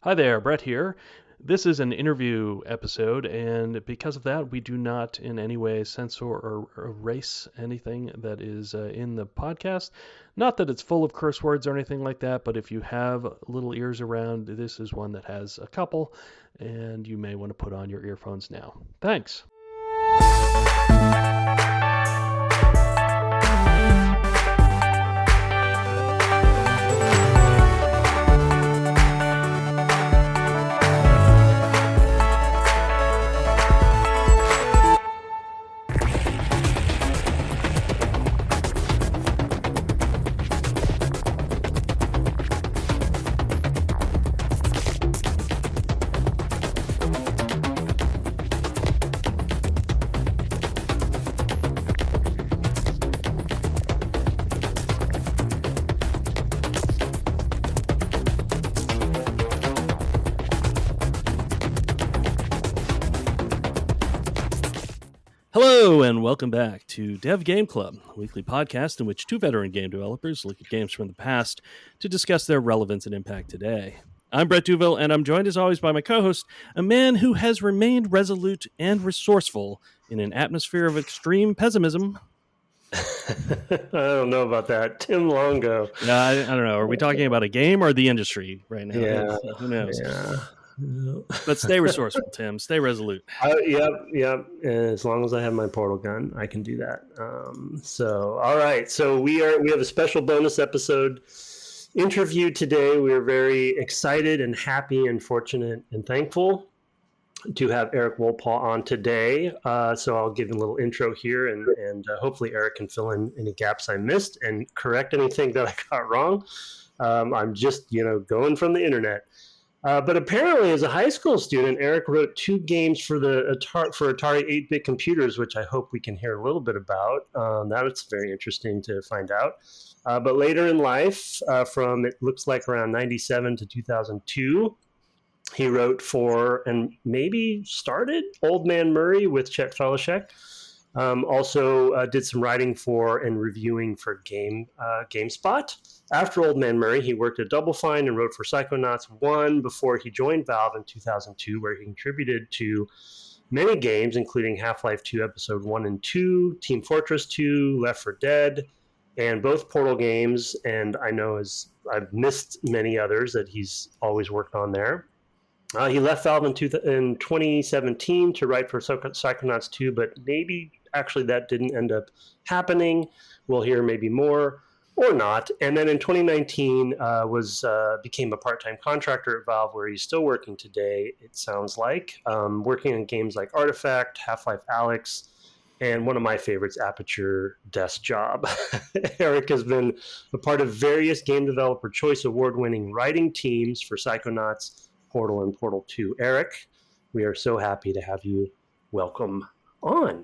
Hi there, Brett here. This is an interview episode, and because of that, we do not in any way censor or erase anything that is in the podcast. Not that it's full of curse words or anything like that, but if you have little ears around, this is one that has a couple, and you may want to put on your earphones now. Thanks. Hello, and welcome back to Dev Game Club, a weekly podcast in which two veteran game developers look at games from the past to discuss their relevance and impact today. I'm Brett Duville, and I'm joined as always by my co-host, a man who has remained resolute and resourceful in an atmosphere of extreme pessimism. I don't know about that. Tim Longo. No, I don't know. Are we talking about a game or the industry right now? Yeah. Who knows? Yeah. But stay resourceful, Tim. Stay resolute. Yep. As long as I have my portal gun, I can do that. All right. So we have a special bonus episode interview today. We are very excited and happy and fortunate and thankful to have Erik Wolpaw on today. So I'll give a little intro here, and hopefully Erik can fill in any gaps I missed and correct anything that I got wrong. I'm just going from the internet. But apparently, as a high school student, Erik wrote 2 games for Atari 8-bit computers, which I hope we can hear a little bit about. That's very interesting to find out. But later in life, from it looks like around 97 to 2002, he wrote for and maybe started Old Man Murray with Chet Fellowshek. Also did some writing for and reviewing for GameSpot. After Old Man Murray, he worked at Double Fine and wrote for Psychonauts 1 before he joined Valve in 2002, where he contributed to many games, including Half-Life 2 Episode 1 and 2, Team Fortress 2, Left 4 Dead, and both Portal games. And I know I've missed many others that he's always worked on there. He left Valve in 2017 to write for Psychonauts 2, but maybe actually that didn't end up happening. We'll hear maybe more or not. And then in 2019 became a part-time contractor at Valve, where he's still working today, it sounds like, working on games like Artifact, Half-Life Alyx, and one of my favorites, Aperture Desk Job. Erik has been a part of various Game Developer Choice Award-winning writing teams for Psychonauts, Portal, and Portal 2. Erik, we are so happy to have you. Welcome on.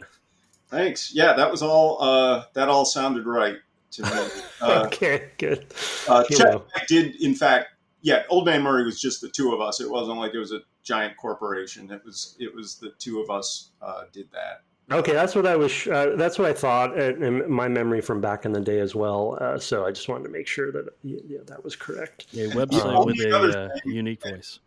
Thanks. Yeah, that was all. That all sounded right to me. Okay, good. Chet did, in fact, Old Man Murray was just the two of us. It wasn't like it was a giant corporation. It was the two of us did that. Okay, that's what I was. That's what I thought, in my memory from back in the day as well. So I just wanted to make sure that that was correct. A website with a unique voice.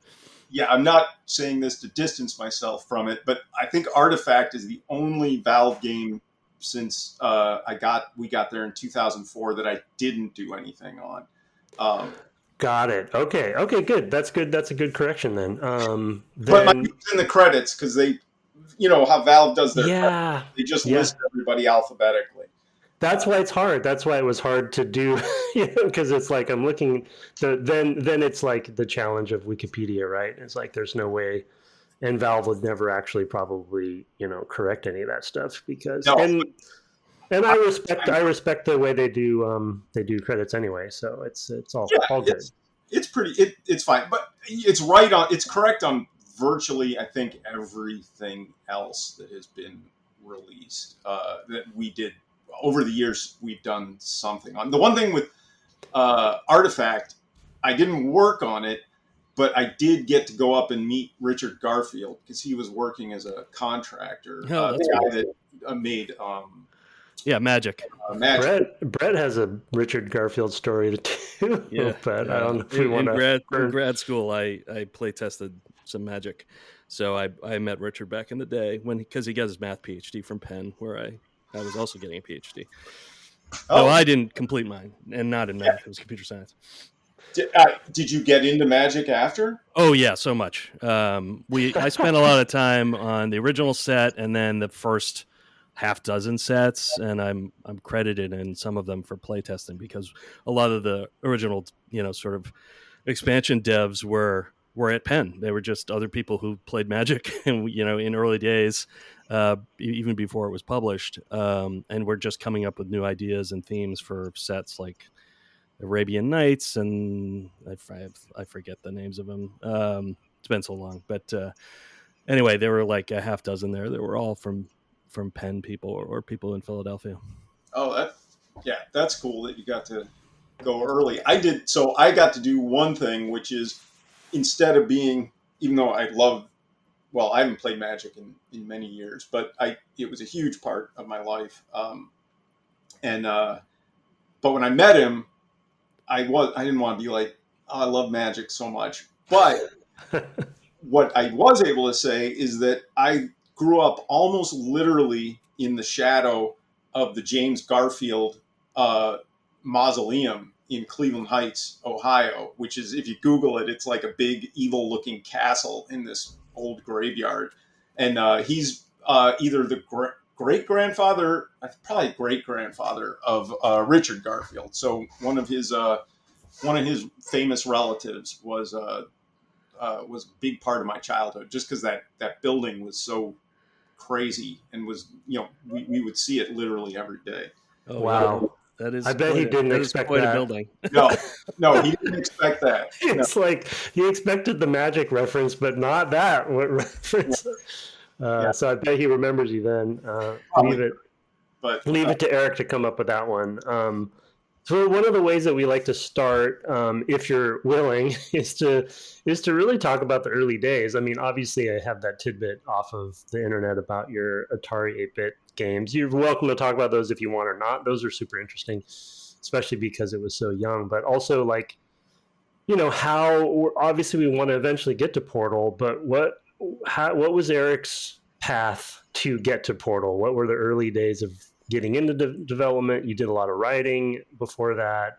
Yeah, I'm not saying this to distance myself from it, but I think Artifact is the only Valve game since we got there in 2004 that I didn't do anything on. Got it. Okay, good. That's good. That's a good correction then. But my name's in the credits because they, how Valve does their credits. They just list everybody alphabetically. That's why it's hard. That's why it was hard to do, because it's like I'm looking. Then it's like the challenge of Wikipedia, right? It's like there's no way, and Valve would never actually probably correct any of that stuff because and I respect the way they do credits anyway. So it's all good. It's pretty. It's fine, but it's right on. It's correct on virtually, I think, everything else that has been released that we did. Over the years, we've done something on. The one thing with Artifact, I didn't work on it, but I did get to go up and meet Richard Garfield because he was working as a contractor. Oh, the guy that made Yeah, Magic. Magic. Brett has a Richard Garfield story too. Yeah, but I don't know if we want to. In grad school, I play tested some Magic, so I met Richard back in the day because he got his math PhD from Penn, where I was also getting a PhD. Oh, No, I didn't complete mine, and not in math. It was computer science. Did you get into Magic after? Oh yeah, so much. I spent a lot of time on the original set, and then the first half dozen sets, and I'm credited in some of them for playtesting because a lot of the original, sort of expansion devs were at Penn. They were just other people who played Magic, and in early days, even before it was published, and we're just coming up with new ideas and themes for sets like Arabian Nights, and I forget the names of them. It's been so long, but anyway, there were like a half dozen there that were all from Penn people or people in Philadelphia. Oh, that's cool that you got to go early. I did, so I got to do one thing, which is instead of being, even though I haven't played Magic in many years, but it was a huge part of my life. But when I met him, I didn't want to be like, oh, I love Magic so much. But what I was able to say is that I grew up almost literally in the shadow of the James Garfield mausoleum in Cleveland Heights, Ohio, which is, if you Google it, it's like a big evil looking castle in this old graveyard. And he's either the great-grandfather, probably great-grandfather of Richard Garfield. So one of his famous relatives was a big part of my childhood, just because that building was so crazy and was, we would see it literally every day. Oh, wow. That is. I bet he didn't expect quite that. A building. No, he didn't expect that. It's like he expected the Magic reference, but not that reference. Yeah. So I bet he remembers you then. Leave it to Eric to come up with that one. So one of the ways that we like to start, if you're willing, is to really talk about the early days. I mean, obviously, I have that tidbit off of the internet about your Atari 8-bit games. You're welcome to talk about those if you want or not. Those are super interesting, especially because it was so young. But also, like, how obviously we want to eventually get to Portal, but what was Eric's path to get to Portal? What were the early days of getting into development? You did a lot of writing before that.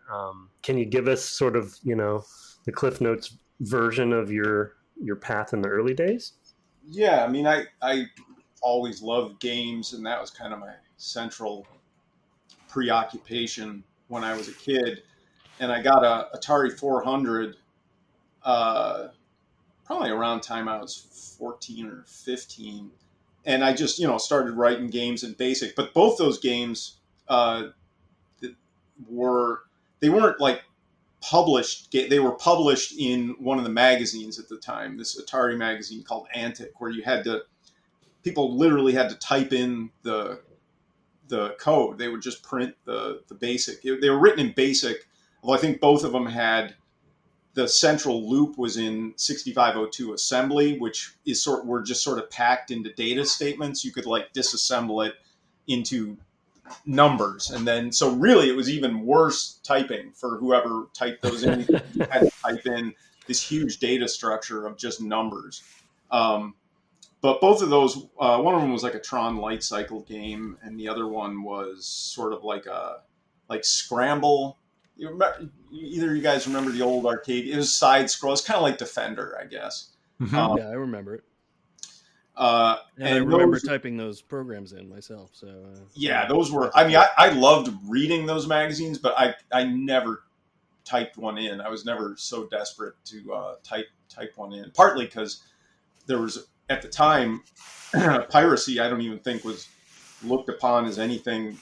Can you give us sort of, the Cliff Notes version of your path in the early days? Yeah, I mean, I always loved games, and that was kind of my central preoccupation when I was a kid. And I got a Atari 400 probably around time I was 14 or 15. And I just, started writing games in BASIC. But both those games weren't like published. They were published in one of the magazines at the time, this Atari magazine called Antic, where people literally had to type in the code. They would just print the BASIC. They were written in BASIC. Well, I think both of them had, the central loop was in 6502 assembly, which is were just sort of packed into data statements. You could like disassemble it into numbers. And then, so really it was even worse typing for whoever typed those in. You had to type in this huge data structure of just numbers. But both of those, one of them was like a Tron light cycle game, and the other one was sort of like Scramble. Either you guys remember the old arcade? It was side scroll. It's kind of like Defender, I guess. Mm-hmm. Yeah, I remember it. And I remember typing those programs in myself. So yeah, those were. I mean, I loved reading those magazines, but I never typed one in. I was never so desperate to type one in. Partly because there was, at the time, piracy. I don't even think was looked upon as anything.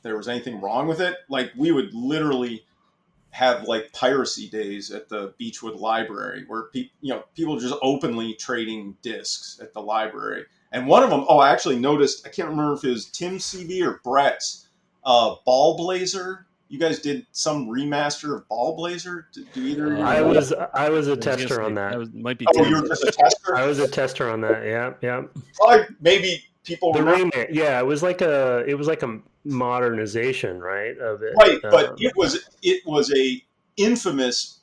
There was anything wrong with it. Like, we would literally have like piracy days at the Beechwood Library, where people just openly trading discs at the library. And one of them, I actually noticed, I can't remember if it was Tim CV or Brett's Ball Blazer. You guys did some remaster of Ball Blazer. Do either? I was a tester on that. Might be. You were just a tester. I was a tester on that. Yeah. Well, maybe people remake. Yeah, it was like a modernization, right, of it. Right, but it was a infamous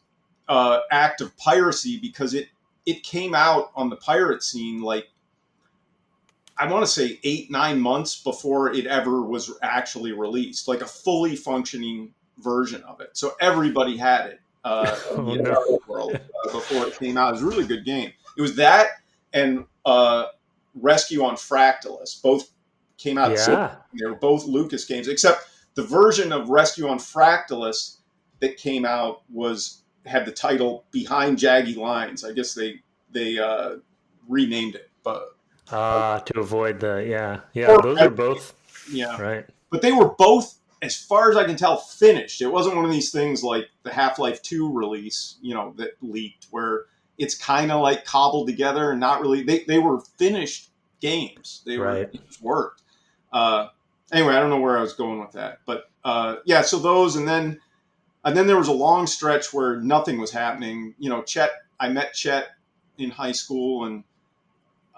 act of piracy because it came out on the pirate scene like I want to say 8-9 months before it ever was actually released, like a fully functioning version of it. So everybody had it in Oh the no. entire world before it came out. It was a really good game. It was that and Rescue on Fractalus. Both came out at the same time. Yeah. They were both Lucas games, except the version of Rescue on Fractalus that came out had the title Behind Jaggy Lines. I guess they renamed it, but To avoid or, those are both yeah, right. but they were both, as far as I can tell, finished. It wasn't one of these things like the Half-Life 2 release, that leaked, where it's kind of like cobbled together and not really. They were finished games. They just worked. Anyway, I don't know where I was going with that, but yeah. So those, and then there was a long stretch where nothing was happening. I met Chet in high school, and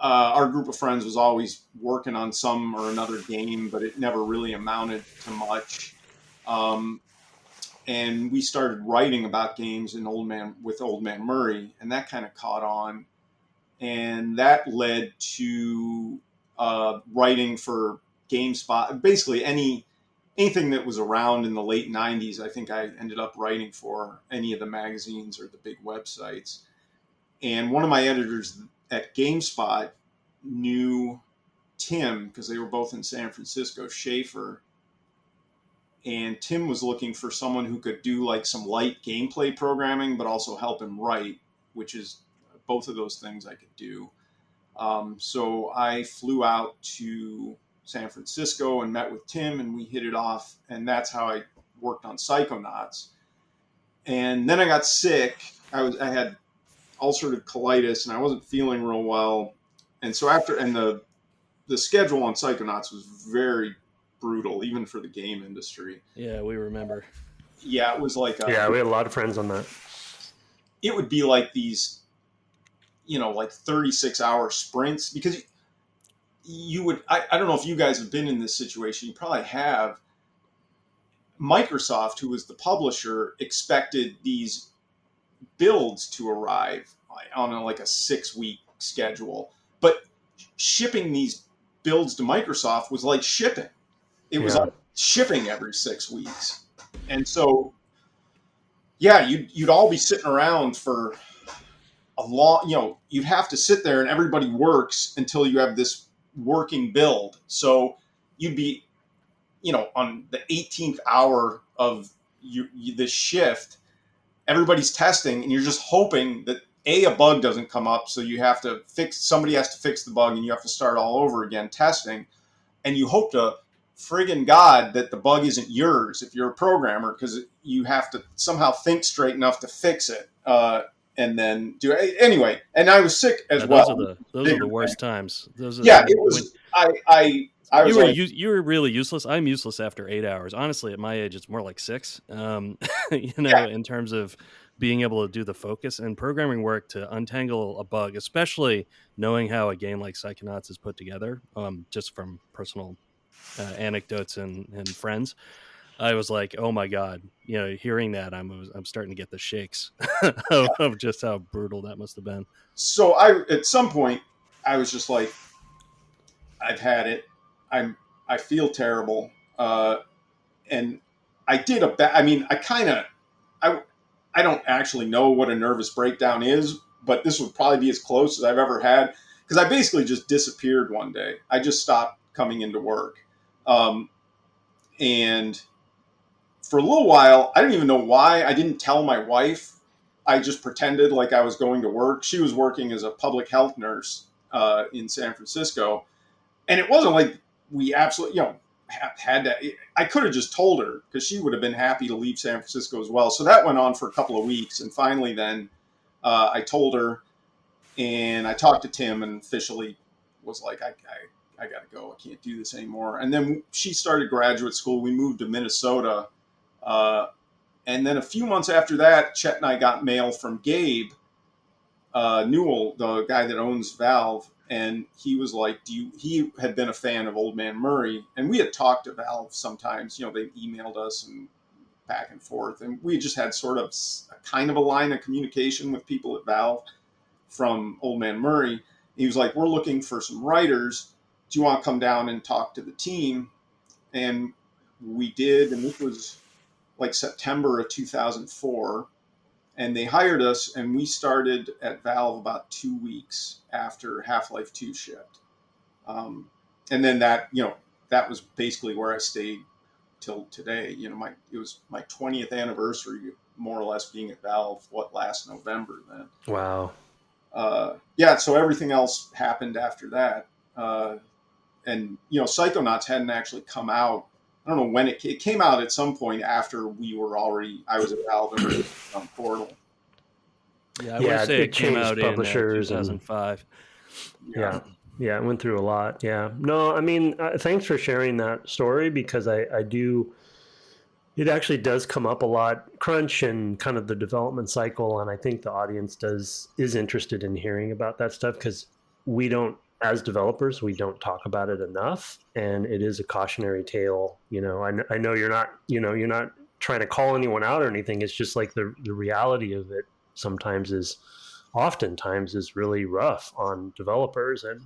our group of friends was always working on some or another game, but it never really amounted to much. Um, and we started writing about games with Old Man Murray, and that kind of caught on, and that led to writing for GameSpot. Basically, anything that was around in the late '90s, I think I ended up writing for any of the magazines or the big websites. And one of my editors at GameSpot knew Tim because they were both in San Francisco, Schaefer. And Tim was looking for someone who could do like some light gameplay programming, but also help him write, which is both of those things I could do. So I flew out to San Francisco and met with Tim, and we hit it off. And that's how I worked on Psychonauts. And then I got sick. I had ulcerative colitis, and I wasn't feeling real well. And so the schedule on Psychonauts was very brutal, even for the game industry. Yeah, we remember. Yeah, it was like we had a lot of friends on that. It would be like these, like 36-hour sprints, because you would. I don't know if you guys have been in this situation. You probably have. Microsoft, who was the publisher, expected these builds to arrive on like a 6-week schedule, but shipping these builds to Microsoft was like shipping. It was like shipping every 6 weeks. And so, yeah, you'd all be sitting around for a long, you'd have to sit there and everybody works until you have this working build. So you'd be, on the 18th hour of this shift, everybody's testing and you're just hoping that a bug doesn't come up. So somebody has to fix the bug and you have to start all over again testing. And you hope to friggin' God that the bug isn't yours if you're a programmer, because you have to somehow think straight enough to fix it. And then do it anyway. And I was sick as well. Those are the worst times. It was. I was you were really useless. I'm useless after 8 hours. Honestly, at my age, it's more like 6. In terms of being able to do the focus and programming work to untangle a bug, especially knowing how a game like Psychonauts is put together, just from personal anecdotes and friends. I was like, oh my God, hearing that, I'm starting to get the shakes of just how brutal that must have been. So at some point, I was just like, I've had it. I feel terrible. And I did I don't actually know what a nervous breakdown is, but this would probably be as close as I've ever had, because I basically just disappeared one day. I just stopped coming into work. And for a little while, I didn't even know why. I didn't tell my wife. I just pretended like I was going to work. She was working as a public health nurse in San Francisco. And it wasn't like we absolutely, had to. I could have just told her, because she would have been happy to leave San Francisco as well. So that went on for a couple of weeks. And finally then I told her, and I talked to Tim and officially was like, I got to go. I can't do this anymore. And then she started graduate school. We moved to Minnesota. And then a few months after that, Chet and I got mail from Gabe Newell, the guy that owns Valve, and he was like, he had been a fan of Old Man Murray, and we had talked to Valve sometimes. You know, they emailed us and back and forth, and we just had sort of a kind of a line of communication with people at Valve from Old Man Murray. He was like, we're looking for some writers. Do you want to come down and talk to the team? And we did, and this was like September of 2004. And they hired us, and we started at Valve about 2 weeks after Half-Life 2 shipped. And then that was basically where I stayed till today. You know, it was my 20th anniversary, more or less, being at Valve, last November then. Wow. So everything else happened after that. And, you know, Psychonauts hadn't actually come out. I don't know when it came out at some point after I was at Valve and we were on Portal. Yeah, I would say it came out in 2005. Yeah, it went through a lot. Yeah. No, I mean, thanks for sharing that story, because I do, it actually does come up a lot, crunch and kind of the development cycle. And I think the audience is interested in hearing about that stuff, because we don't, as developers, we don't talk about it enough, and it is a cautionary tale. You know, I know you're not trying to call anyone out or anything. It's just like the reality of it oftentimes is really rough on developers. And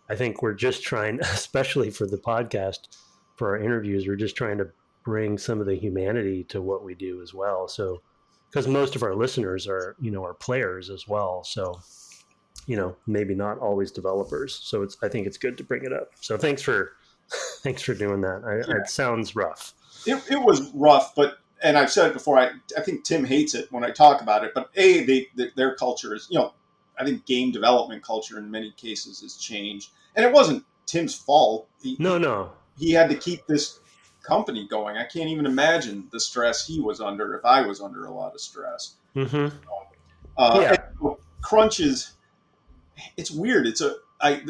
I think we're just trying, especially for the podcast, for our interviews, we're just trying to bring some of the humanity to what we do as well. So, because most of our listeners are players as well. So, you know, maybe not always developers. So I think it's good to bring it up. So thanks for doing that. It sounds rough. It was rough, and I've said it before, I think Tim hates it when I talk about it, but their culture is, you know, I think game development culture in many cases has changed. And it wasn't Tim's fault. No. He had to keep this company going. I can't even imagine the stress he was under if I was under a lot of stress. Mm-hmm. Crunch it's weird. I'm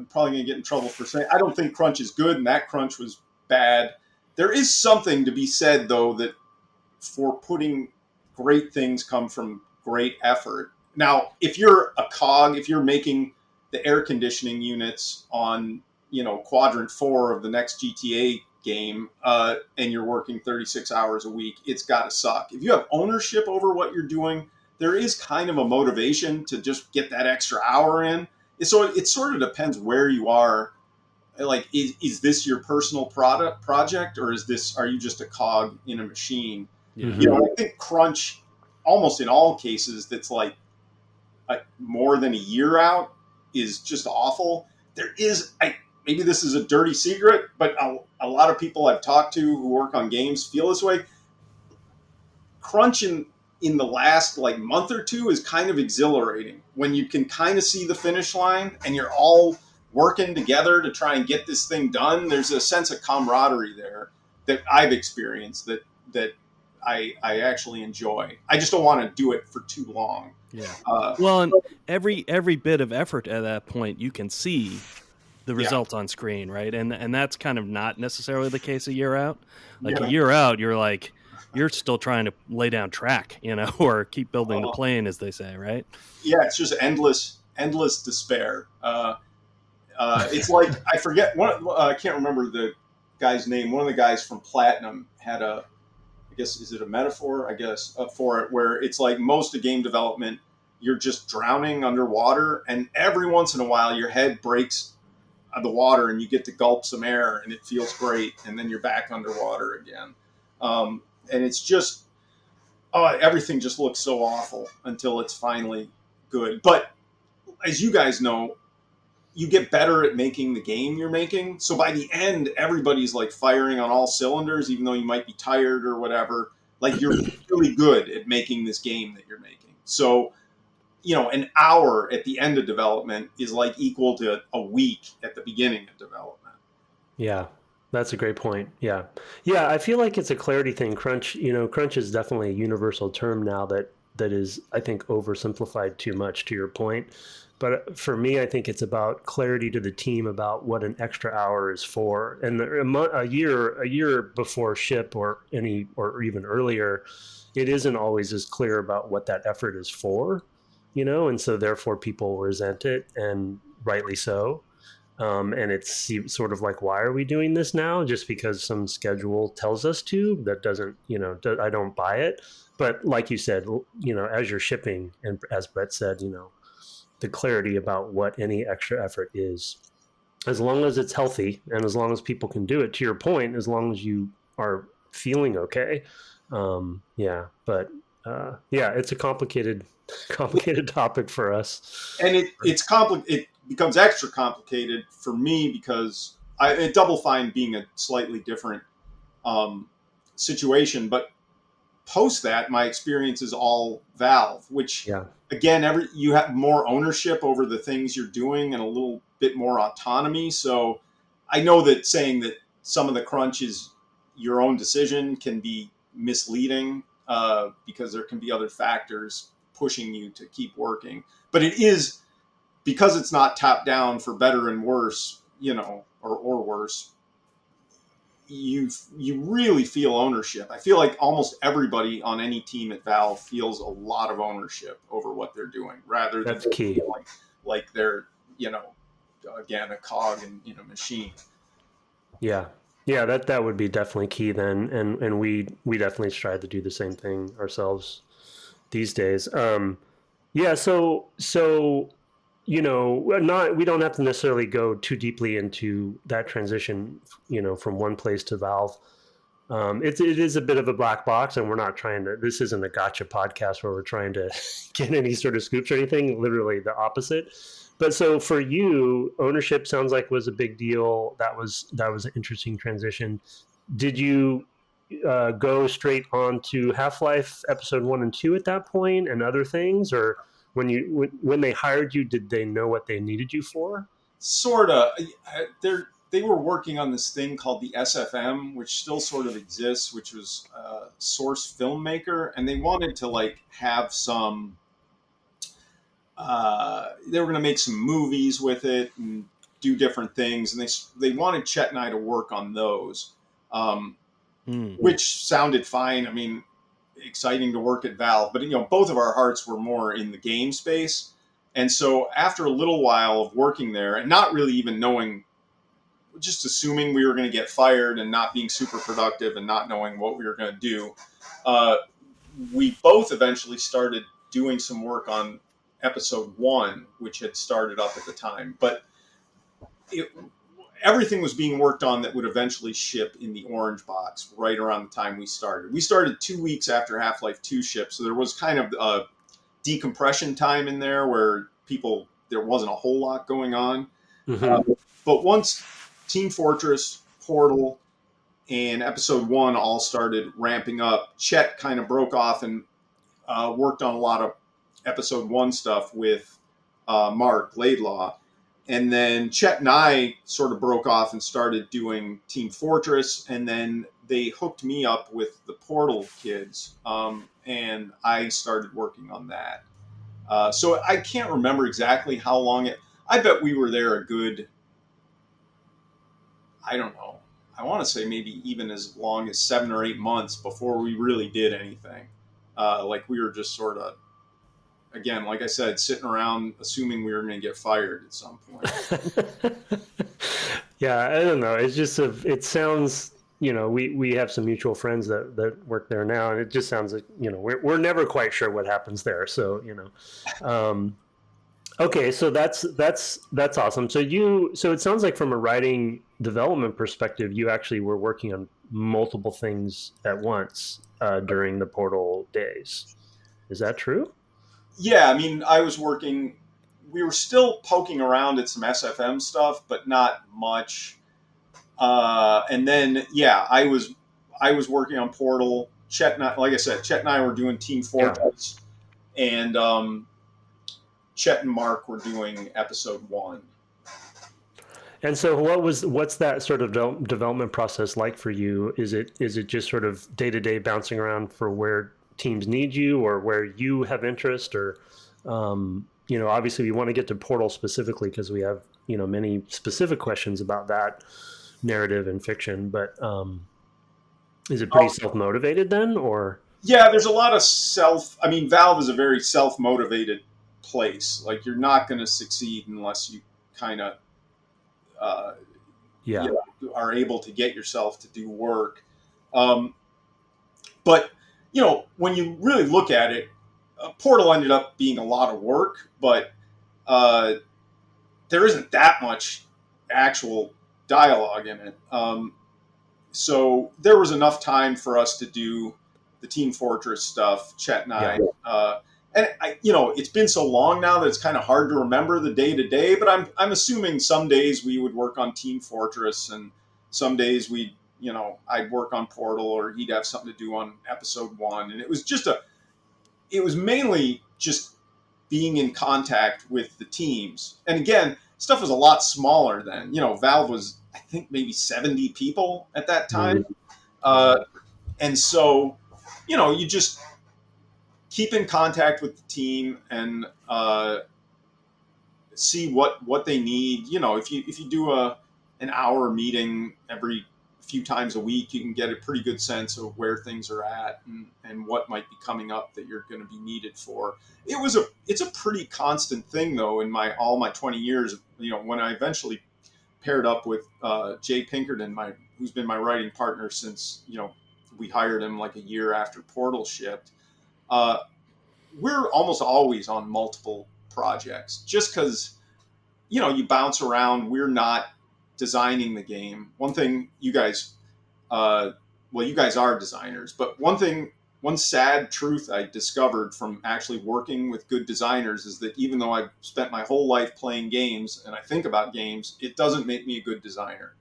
probably going to get in trouble for saying, I don't think crunch is good, and that crunch was bad. There is something to be said, though, that for putting great things come from great effort. Now, if you're a cog, if you're making the air conditioning units on, you know, quadrant 4 of the next GTA game, and you're working 36 hours a week, it's got to suck. If you have ownership over what you're doing, there is kind of a motivation to just get that extra hour in. So it sort of depends where you are. Like, is this your personal project, or are you just a cog in a machine? Mm-hmm. You know, I think crunch, almost in all cases, that's like more than a year out, is just awful. There is, maybe this is a dirty secret, but a lot of people I've talked to who work on games feel this way. Crunch in the last month or two is kind of exhilarating, when you can kind of see the finish line and you're all working together to try and get this thing done. There's a sense of camaraderie there that I've experienced that I actually enjoy. I just don't want to do it for too long. Yeah. And every bit of effort at that point, you can see the results on screen, right? And that's kind of not necessarily the case a year out. A year out, you're still trying to lay down track, you know, or keep building the plane, as they say, right? Yeah, it's just endless despair. It's like, I forget I can't remember the guy's name. One of the guys from Platinum had I guess, is it a metaphor? I guess for it, where it's like most of game development, you're just drowning underwater, and every once in a while your head breaks the water and you get to gulp some air, and it feels great, and then you're back underwater again. And it's just, everything just looks so awful until it's finally good. But as you guys know, you get better at making the game you're making. So by the end, everybody's like firing on all cylinders, even though you might be tired or whatever. Like, you're really good at making this game that you're making. So, you know, an hour at the end of development is like equal to a week at the beginning of development. Yeah. That's a great point. Yeah. Yeah. I feel like it's a clarity thing. Crunch is definitely a universal term now that is, I think, oversimplified too much, to your point. But for me, I think it's about clarity to the team about what an extra hour is for. And a year before ship or even earlier, it isn't always as clear about what that effort is for. and so therefore people resent it, and rightly so. And it's sort of like, why are we doing this now? Just because some schedule tells us to. That doesn't, I don't buy it. But like you said, as you're shipping, and as Brett said, the clarity about what any extra effort is, as long as it's healthy and as long as people can do it, to your point, as long as you are feeling okay. Yeah, but yeah, it's a complicated topic for us. And it becomes extra complicated for me because Double Fine being a slightly different um, situation, but post that, my experience is all Valve, which Yeah, again, you have more ownership over the things you're doing and a little bit more autonomy. So I know that saying that some of the crunch is your own decision can be misleading because there can be other factors pushing you to keep working. But it is, because it's not top down, for better and worse, or worse, you really feel ownership. I feel like almost everybody on any team at Valve feels a lot of ownership over what they're doing, rather than that's key. like they're, again, a cog in a machine. Yeah, yeah, that would be definitely key then, and we definitely strive to do the same thing ourselves these days. Yeah, so not we don't have to necessarily go too deeply into that transition, from one place to Valve. It is a bit of a black box, and we're not trying to. This isn't a gotcha podcast where we're trying to get any sort of scoops or anything. Literally the opposite. But so for you, ownership sounds like was a big deal. That was an interesting transition. Did you go straight on to Half-Life episode 1 and 2 at that point, and other things, or when they hired you, did they know what they needed you for? Sort of. They were working on this thing called the SFM, which still sort of exists, which was Source Filmmaker, and they wanted to have some. They were going to make some movies with it and do different things, and they wanted Chet and I to work on those, which sounded fine. I mean, exciting to work at Valve, but both of our hearts were more in the game space. And so after a little while of working there and not really even knowing, just assuming we were going to get fired and not being super productive and not knowing what we were going to do, we both eventually started doing some work on episode 1, which had started up at the time. But everything was being worked on that would eventually ship in the orange box right around the time we started. We started 2 weeks after Half-Life 2 shipped, so there was kind of a decompression time in there where there wasn't a whole lot going on. Mm-hmm. But once Team Fortress, Portal, and episode 1 all started ramping up, Chet kind of broke off and worked on a lot of episode 1 stuff with Mark Laidlaw. And then Chet and I sort of broke off and started doing Team Fortress, and then they hooked me up with the Portal kids, and I started working on that. So I can't remember exactly how long I bet we were there a good, I don't know, I want to say maybe even as long as 7 or 8 months before we really did anything. We were just sort of, again, like I said, sitting around assuming we were going to get fired at some point. Yeah, I don't know. It's just it sounds, we have some mutual friends that work there now, and it just sounds like, we're never quite sure what happens there. So, okay, so that's awesome. So it sounds like from a writing development perspective, you actually were working on multiple things at once during the Portal days. Is that true? Yeah, I mean, we were still poking around at some SFM stuff, but not much. And then, yeah, I was working on Portal. Chet and I, like I said, Chet and I were doing Team Fortress, and Chet and Mark were doing episode 1. And so what's that sort of development process like for you? Is it just sort of day-to-day bouncing around for where teams need you or where you have interest, or obviously we want to get to Portal specifically because we have many specific questions about that narrative and fiction, but is it pretty self-motivated then, or? Yeah, there's a lot of Valve is a very self-motivated place. Like, you're not going to succeed unless you kind of are able to get yourself to do work. But when you really look at it, Portal ended up being a lot of work, but there isn't that much actual dialogue in it. So there was enough time for us to do the Team Fortress stuff, Chet and I. And it's been so long now that it's kind of hard to remember the day to day. But I'm assuming some days we would work on Team Fortress, and some days I'd work on Portal, or he'd have something to do on episode 1. And it was mainly just being in contact with the teams. And again, stuff was a lot smaller then. Valve was, I think, maybe 70 people at that time. And so, you just keep in contact with the team and see what they need. If you do an hour meeting every few times a week, you can get a pretty good sense of where things are at and what might be coming up that you're going to be needed for. It's a pretty constant thing, though, in all my 20 years. When I eventually paired up with Jay Pinkerton, who's been my writing partner since we hired him like a year after Portal shipped. We're almost always on multiple projects, just because you bounce around. We're not designing the game. One thing you guys are designers, but one sad truth I discovered from actually working with good designers is that even though I've spent my whole life playing games and I think about games, it doesn't make me a good designer.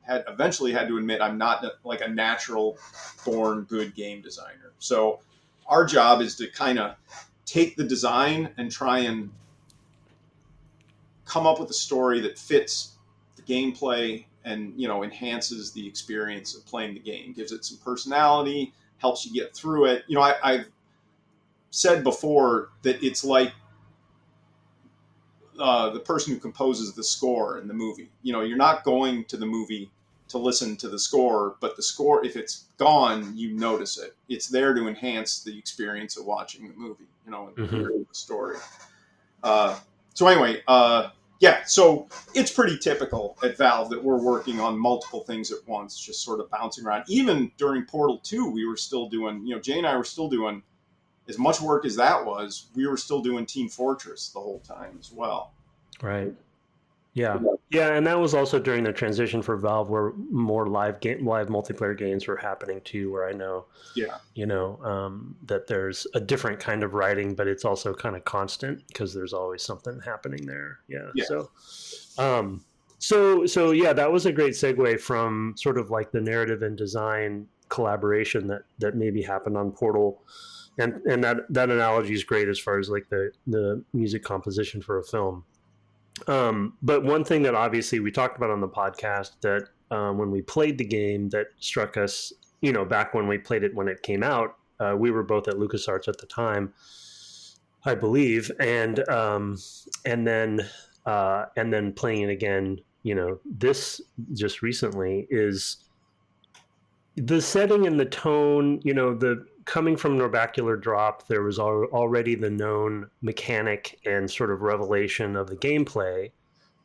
Eventually had to admit I'm not like a natural born good game designer. So our job is to kind of take the design and try and come up with a story that fits the gameplay and enhances the experience of playing the game, gives it some personality, helps you get through it. I've said before that it's like the person who composes the score in the movie. You're not going to the movie to listen to the score, but the score, if it's gone, you notice it. It's there to enhance the experience of watching the movie, and hearing the story. So anyway, so it's pretty typical at Valve that we're working on multiple things at once, just sort of bouncing around. Even during Portal 2, we were still doing, Jay and I were still doing as much work as that was. We were still doing Team Fortress the whole time as well. Right. Yeah. Yeah. And that was also during the transition for Valve, where more live multiplayer games were happening too, where I know, that there's a different kind of writing, but it's also kind of constant because there's always something happening there. Yeah. So yeah, that was a great segue from sort of like the narrative and design collaboration that maybe happened on Portal. And that analogy is great as far as like the music composition for a film. But one thing that obviously we talked about on the podcast that when we played the game that struck us, back when we played it when it came out, we were both at LucasArts at the time, I believe, and then playing it again, this just recently, is the setting and the tone, the coming from Norbacular Drop, there was already the known mechanic and sort of revelation of the gameplay.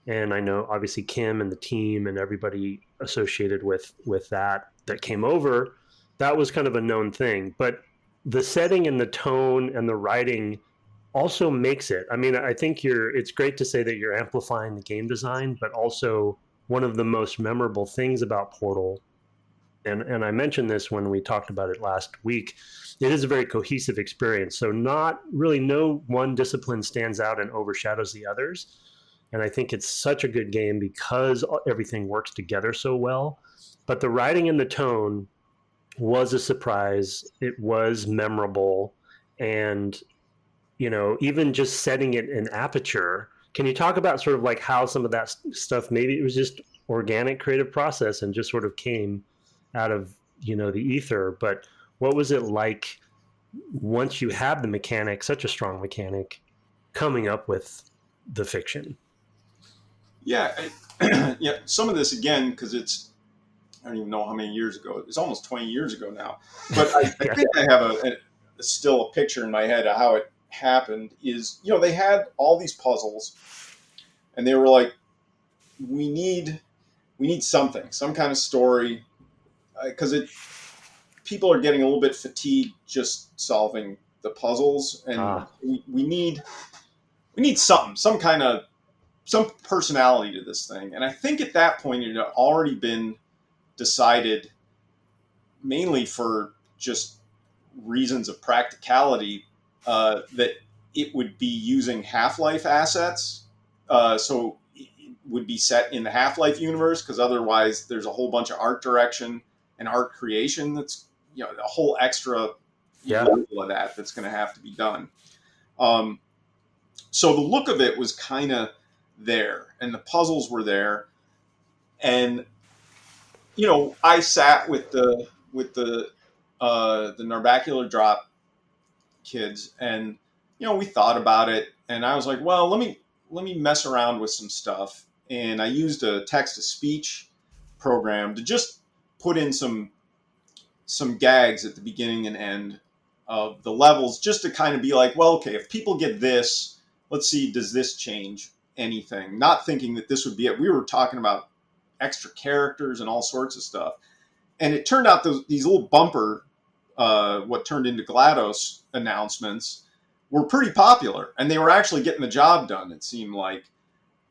And I know obviously Kim and the team and everybody associated with that came over, that was kind of a known thing. But the setting and the tone and the writing also makes it. I mean, I think it's great to say that you're amplifying the game design, but also one of the most memorable things about Portal, and I mentioned this when we talked about it last week, it is a very cohesive experience. So no one discipline stands out and overshadows the others. And I think it's such a good game because everything works together so well. But the writing and the tone was a surprise. It was memorable. And, even just setting it in Aperture, can you talk about sort of like how some of that stuff, maybe it was just organic creative process and just sort of came out of, the ether, but what was it like once you have the mechanic, such a strong mechanic, coming up with the fiction? Yeah. Some of this, again, because I don't even know how many years ago. It's almost 20 years ago now. But I think I have still a picture in my head of happened is, they had all these puzzles, and they were like, we need something, some kind of story, because people are getting a little bit fatigued just solving the puzzles, and we need something, some personality to this thing. And I think at that point it had already been decided, mainly for just reasons of practicality, that it would be using Half-Life assets. So it would be set in the Half-Life universe, because otherwise there's a whole bunch of art direction and art creation that's, a whole extra level of that's going to have to be done. So the look of it was kind of there, and the puzzles were there, and I sat with the narbacular drop kids, and we thought about it, and I was like, well, let me mess around with some stuff, and I used a text to speech program to just put in some gags at the beginning and end of the levels, just to kind of be like, well, okay, if people get this, let's see, does this change anything? Not thinking that this would be it. We were talking about extra characters and all sorts of stuff. And it turned out these little bumper, what turned into GLaDOS announcements, were pretty popular. And they were actually getting the job done, it seemed like.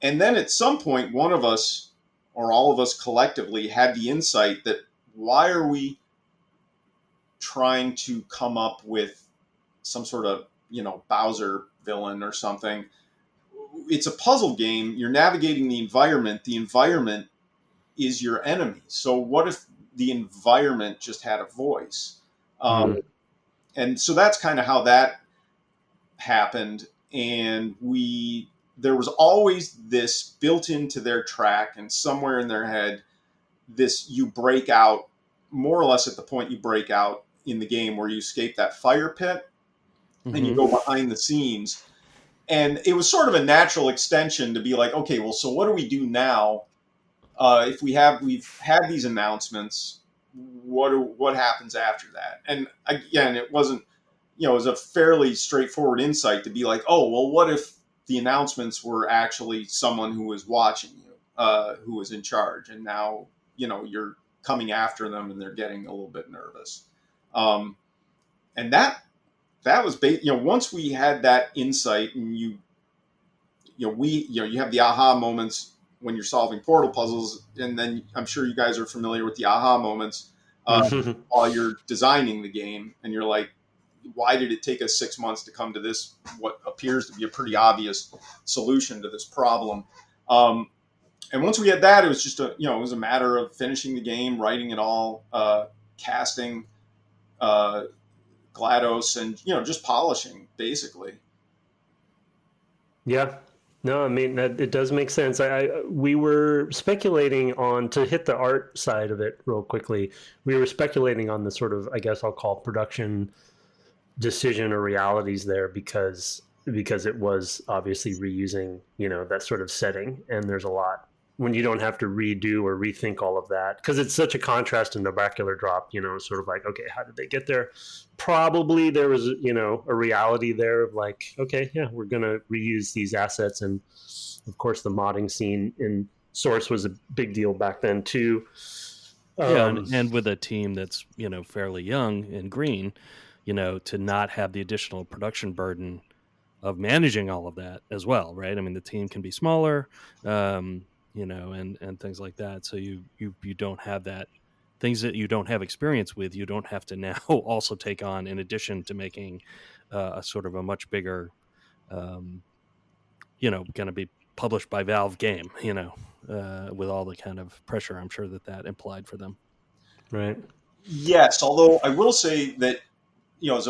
And then at some point, one of us, or all of us collectively, had the insight that, why are we trying to come up with some sort of, Bowser villain or something? It's a puzzle game. You're navigating the environment. The environment is your enemy. So what if the environment just had a voice? And so that's kind of how that happened. And there was always this built into their track, and somewhere in their head, this, you break out more or less at the point you break out in the game, where you escape that fire pit, and you go behind the scenes. And it was sort of a natural extension to be like, okay, well, so what do we do now? If we've had these announcements, what happens after that? And again, it wasn't, it was a fairly straightforward insight to be like, oh, well, what if the announcements were actually someone who was watching you, who was in charge, and now, you're coming after them and they're getting a little bit nervous. And that was, once we had that insight, and you have the aha moments when you're solving portal puzzles, and then I'm sure you guys are familiar with the aha moments while you're designing the game, and you're like, why did it take us 6 months to come to this, what appears to be a pretty obvious solution to this problem? And once we had that, it was just it was a matter of finishing the game, writing it all, casting, GLaDOS, and just polishing, basically. Yeah. No, I mean, it does make sense. We were speculating on, to hit the art side of it real quickly, we were speculating on the sort of, I guess I'll call, production decision or realities there, because it was obviously reusing, that sort of setting. And there's a lot when you don't have to redo or rethink all of that, because it's such a contrast in the narbacular drop, sort of like, okay, how did they get there? Probably there was, a reality there of like, okay, yeah, we're going to reuse these assets. And of course the modding scene in Source was a big deal back then too. And with a team that's, fairly young and green, to not have the additional production burden of managing all of that as well, right? I mean, the team can be smaller, and things like that. So you don't have that, things that you don't have experience with, you don't have to now also take on, in addition to making a sort of a much bigger, going to be published by Valve game, with all the kind of pressure I'm sure that implied for them. Right. Yes, although I will say that, as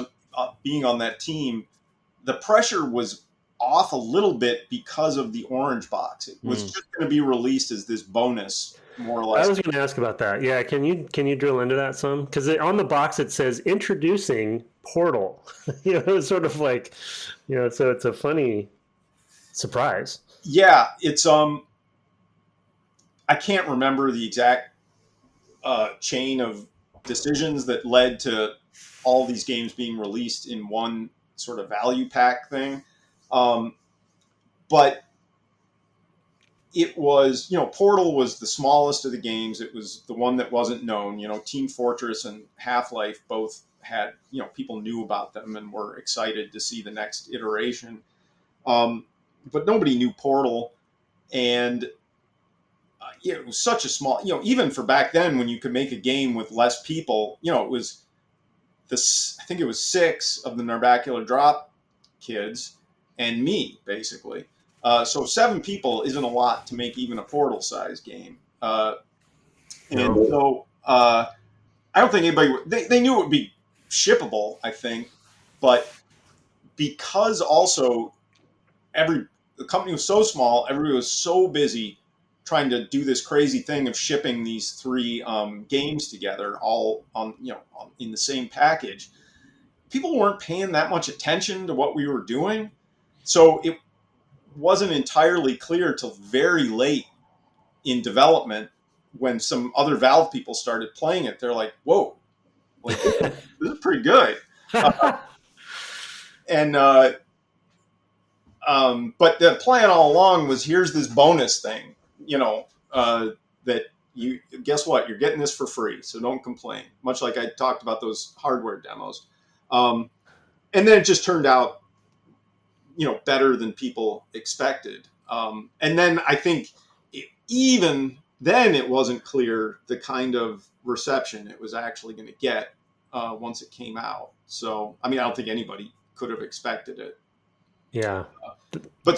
being on that team, the pressure was off a little bit because of the orange box. It was just going to be released as this bonus, more or less. I was going to ask about that. Yeah, can you drill into that some? Because on the box it says introducing Portal. It's sort of like, so it's a funny surprise. Yeah, it's I can't remember the exact chain of decisions that led to all these games being released in one sort of value pack thing. But it was, Portal was the smallest of the games. It was the one that wasn't known. Team Fortress and Half-Life both had, people knew about them and were excited to see the next iteration. But nobody knew Portal. And it was such a small, even for back then when you could make a game with less people, it was I think it was 6 of the Narbacular Drop kids and me, basically. So 7 people isn't a lot to make even a Portal size game. So I don't think anybody, they knew it would be shippable, I think, but because also the company was so small, everybody was so busy trying to do this crazy thing of shipping these 3 games together, all on in the same package. People weren't paying that much attention to what we were doing, so it wasn't entirely clear till very late in development when some other Valve people started playing it. They're like, "Whoa, like this is pretty good." But the plan all along was, here's this bonus thing, that you guess what, you're getting this for free, so don't complain. Much like I talked about those hardware demos, and then it just turned out, better than people expected. And then I think even then it wasn't clear the kind of reception it was actually going to get once it came out. So I don't think anybody could have expected it. Yeah. But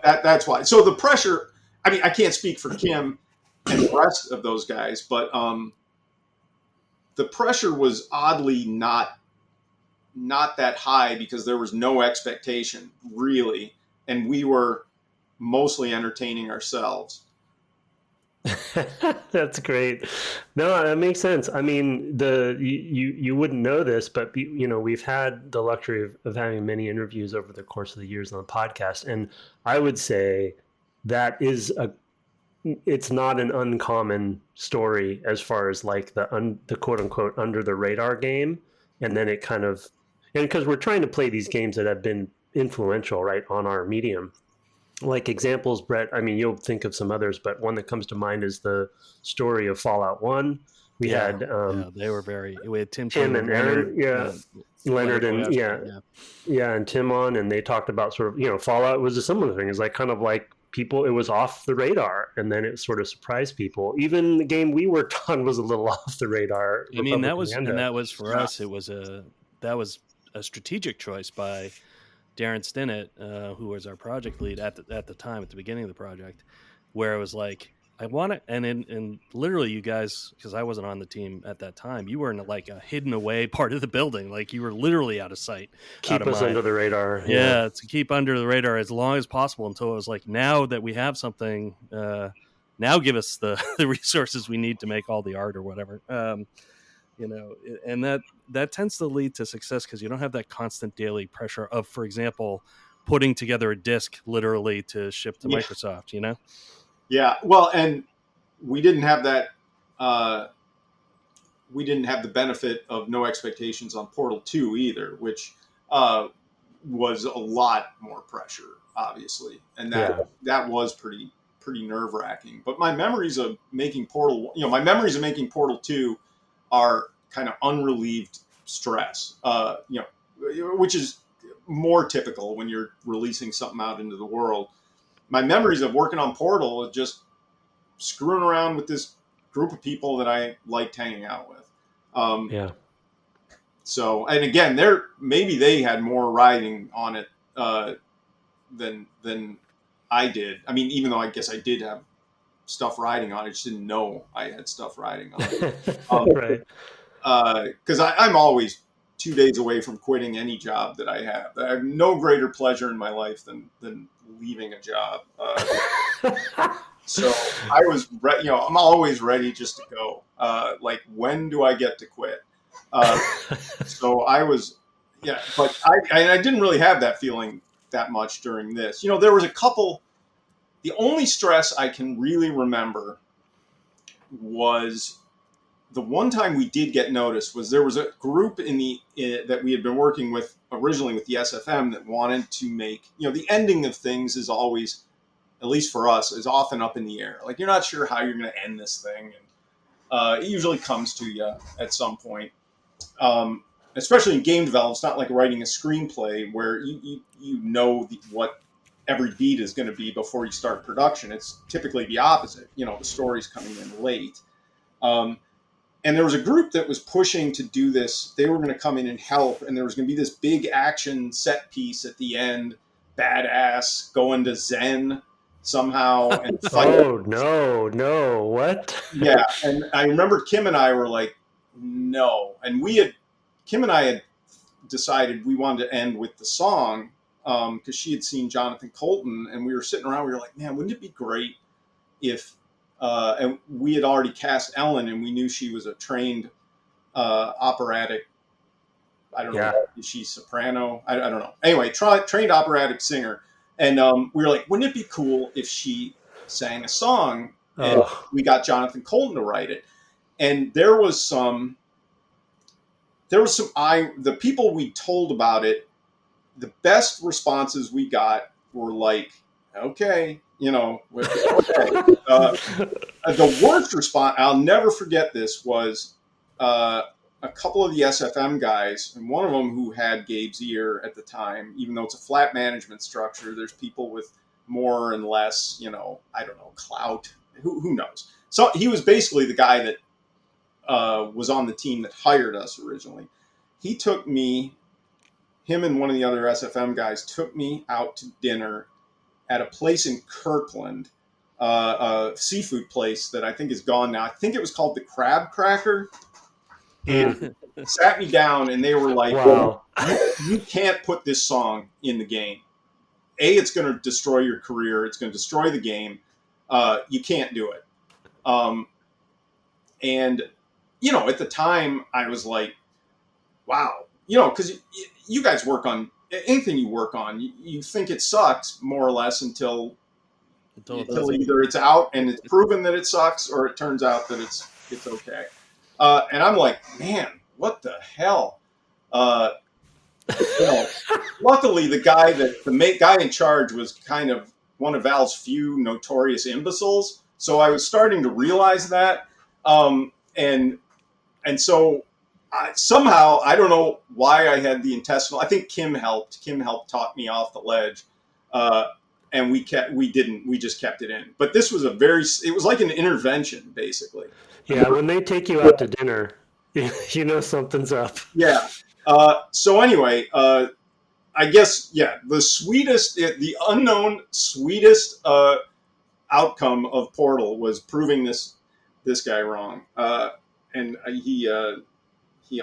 that's why. So the pressure, I can't speak for Kim and the rest of those guys, but the pressure was oddly not that high because there was no expectation, really, and we were mostly entertaining ourselves. That's great. No, that makes sense. You wouldn't know this, but we've had the luxury of having many interviews over the course of the years on the podcast, and I would say that it's not an uncommon story as far as like the quote unquote under the radar game, and then it kind of, and because we're trying to play these games that have been influential, right, on our medium. Like examples, Brett, you'll think of some others, but one that comes to mind is the story of Fallout 1. We had they were we had Tim and Aaron, Leonard and and Tim on, and they talked about sort of, Fallout was a similar thing. It's like kind of like people, it was off the radar, and then it sort of surprised people. Even the game we worked on was a little off the radar. That was for us. That was a strategic choice by Darren Stinnett, who was our project lead at the time, at the beginning of the project, where it was like, I want it. And literally you guys, because I wasn't on the team at that time, you were in like a hidden away part of the building. Like you were literally out of sight. Keep us under the radar. Yeah, to keep under the radar as long as possible until it was like, now that we have something, now give us the resources we need to make all the art or whatever. And that tends to lead to success because you don't have that constant daily pressure of, for example, putting together a disc literally to ship to Microsoft, Yeah, well, and we didn't have that. We didn't have the benefit of no expectations on Portal 2 either, which was a lot more pressure, obviously, and that was pretty nerve-wracking. But my memories of making Portal 2 are kind of unrelieved stress, which is more typical when you're releasing something out into the world. My memories of working on Portal are just screwing around with this group of people that I liked hanging out with. So, and again, maybe they had more riding on it than I did. Even though I guess I did have stuff riding on it, I just didn't know I had stuff riding on it. Right. Because I'm always 2 days away from quitting any job that I have. I have no greater pleasure in my life than leaving a job. So I was, I'm always ready just to go. Like, when do I get to quit? So I was, but I didn't really have that feeling that much during this. There was a couple. The only stress I can really remember was the one time we did get noticed was there was a group that we had been working with originally with the SFM that wanted to make, the ending of things is always, at least for us, is often up in the air. Like, you're not sure how you're going to end this thing. And it usually comes to you at some point. Especially in game development, it's not like writing a screenplay where you know what every beat is going to be before you start production. It's typically the opposite. The story's coming in late. And there was a group that was pushing to do this. They were going to come in and help, and there was going to be this big action set piece at the end, badass, going to Zen somehow and fight. Oh, no, what? Yeah, and I remember Kim and I were like, no. And Kim and I had decided we wanted to end with the song because she had seen Jonathan Colton, and we were sitting around. We were like, man, wouldn't it be great if, and we had already cast Ellen, and we knew she was a trained operatic. I don't know. Is she soprano? I don't know. Anyway, trained operatic singer. And we were like, wouldn't it be cool if she sang a song? And we got Jonathan Colton to write it. And the people we told about it, the best responses we got were like, okay, okay. The worst response, I'll never forget this, was a couple of the SFM guys, and one of them who had Gabe's ear at the time, even though it's a flat management structure, there's people with more and less, I don't know, clout, who knows. So he was basically the guy that was on the team that hired us originally. He took him and one of the other SFM guys took me out to dinner at a place in Kirkland, a seafood place that I think is gone now. I think it was called the Crab Cracker. And sat me down, and they were like, wow. You can't put this song in the game. It's going to destroy your career. It's going to destroy the game. You can't do it. And, at the time, I was like, wow. Because you guys work on anything you work on, you think it sucks more or less until either it's out and it's proven that it sucks, or it turns out that it's okay. And I'm like, man, what the hell? Luckily, the guy in charge was kind of one of Val's few notorious imbeciles. So I was starting to realize that. And so somehow, I don't know why I had the intestinal. I think Kim helped. Kim helped talk me off the ledge. And we just kept it in. But this was it was like an intervention, basically. Yeah, when they take you out to dinner, something's up. Yeah. So anyway, I guess, the unknown sweetest outcome of Portal was proving this guy wrong. And he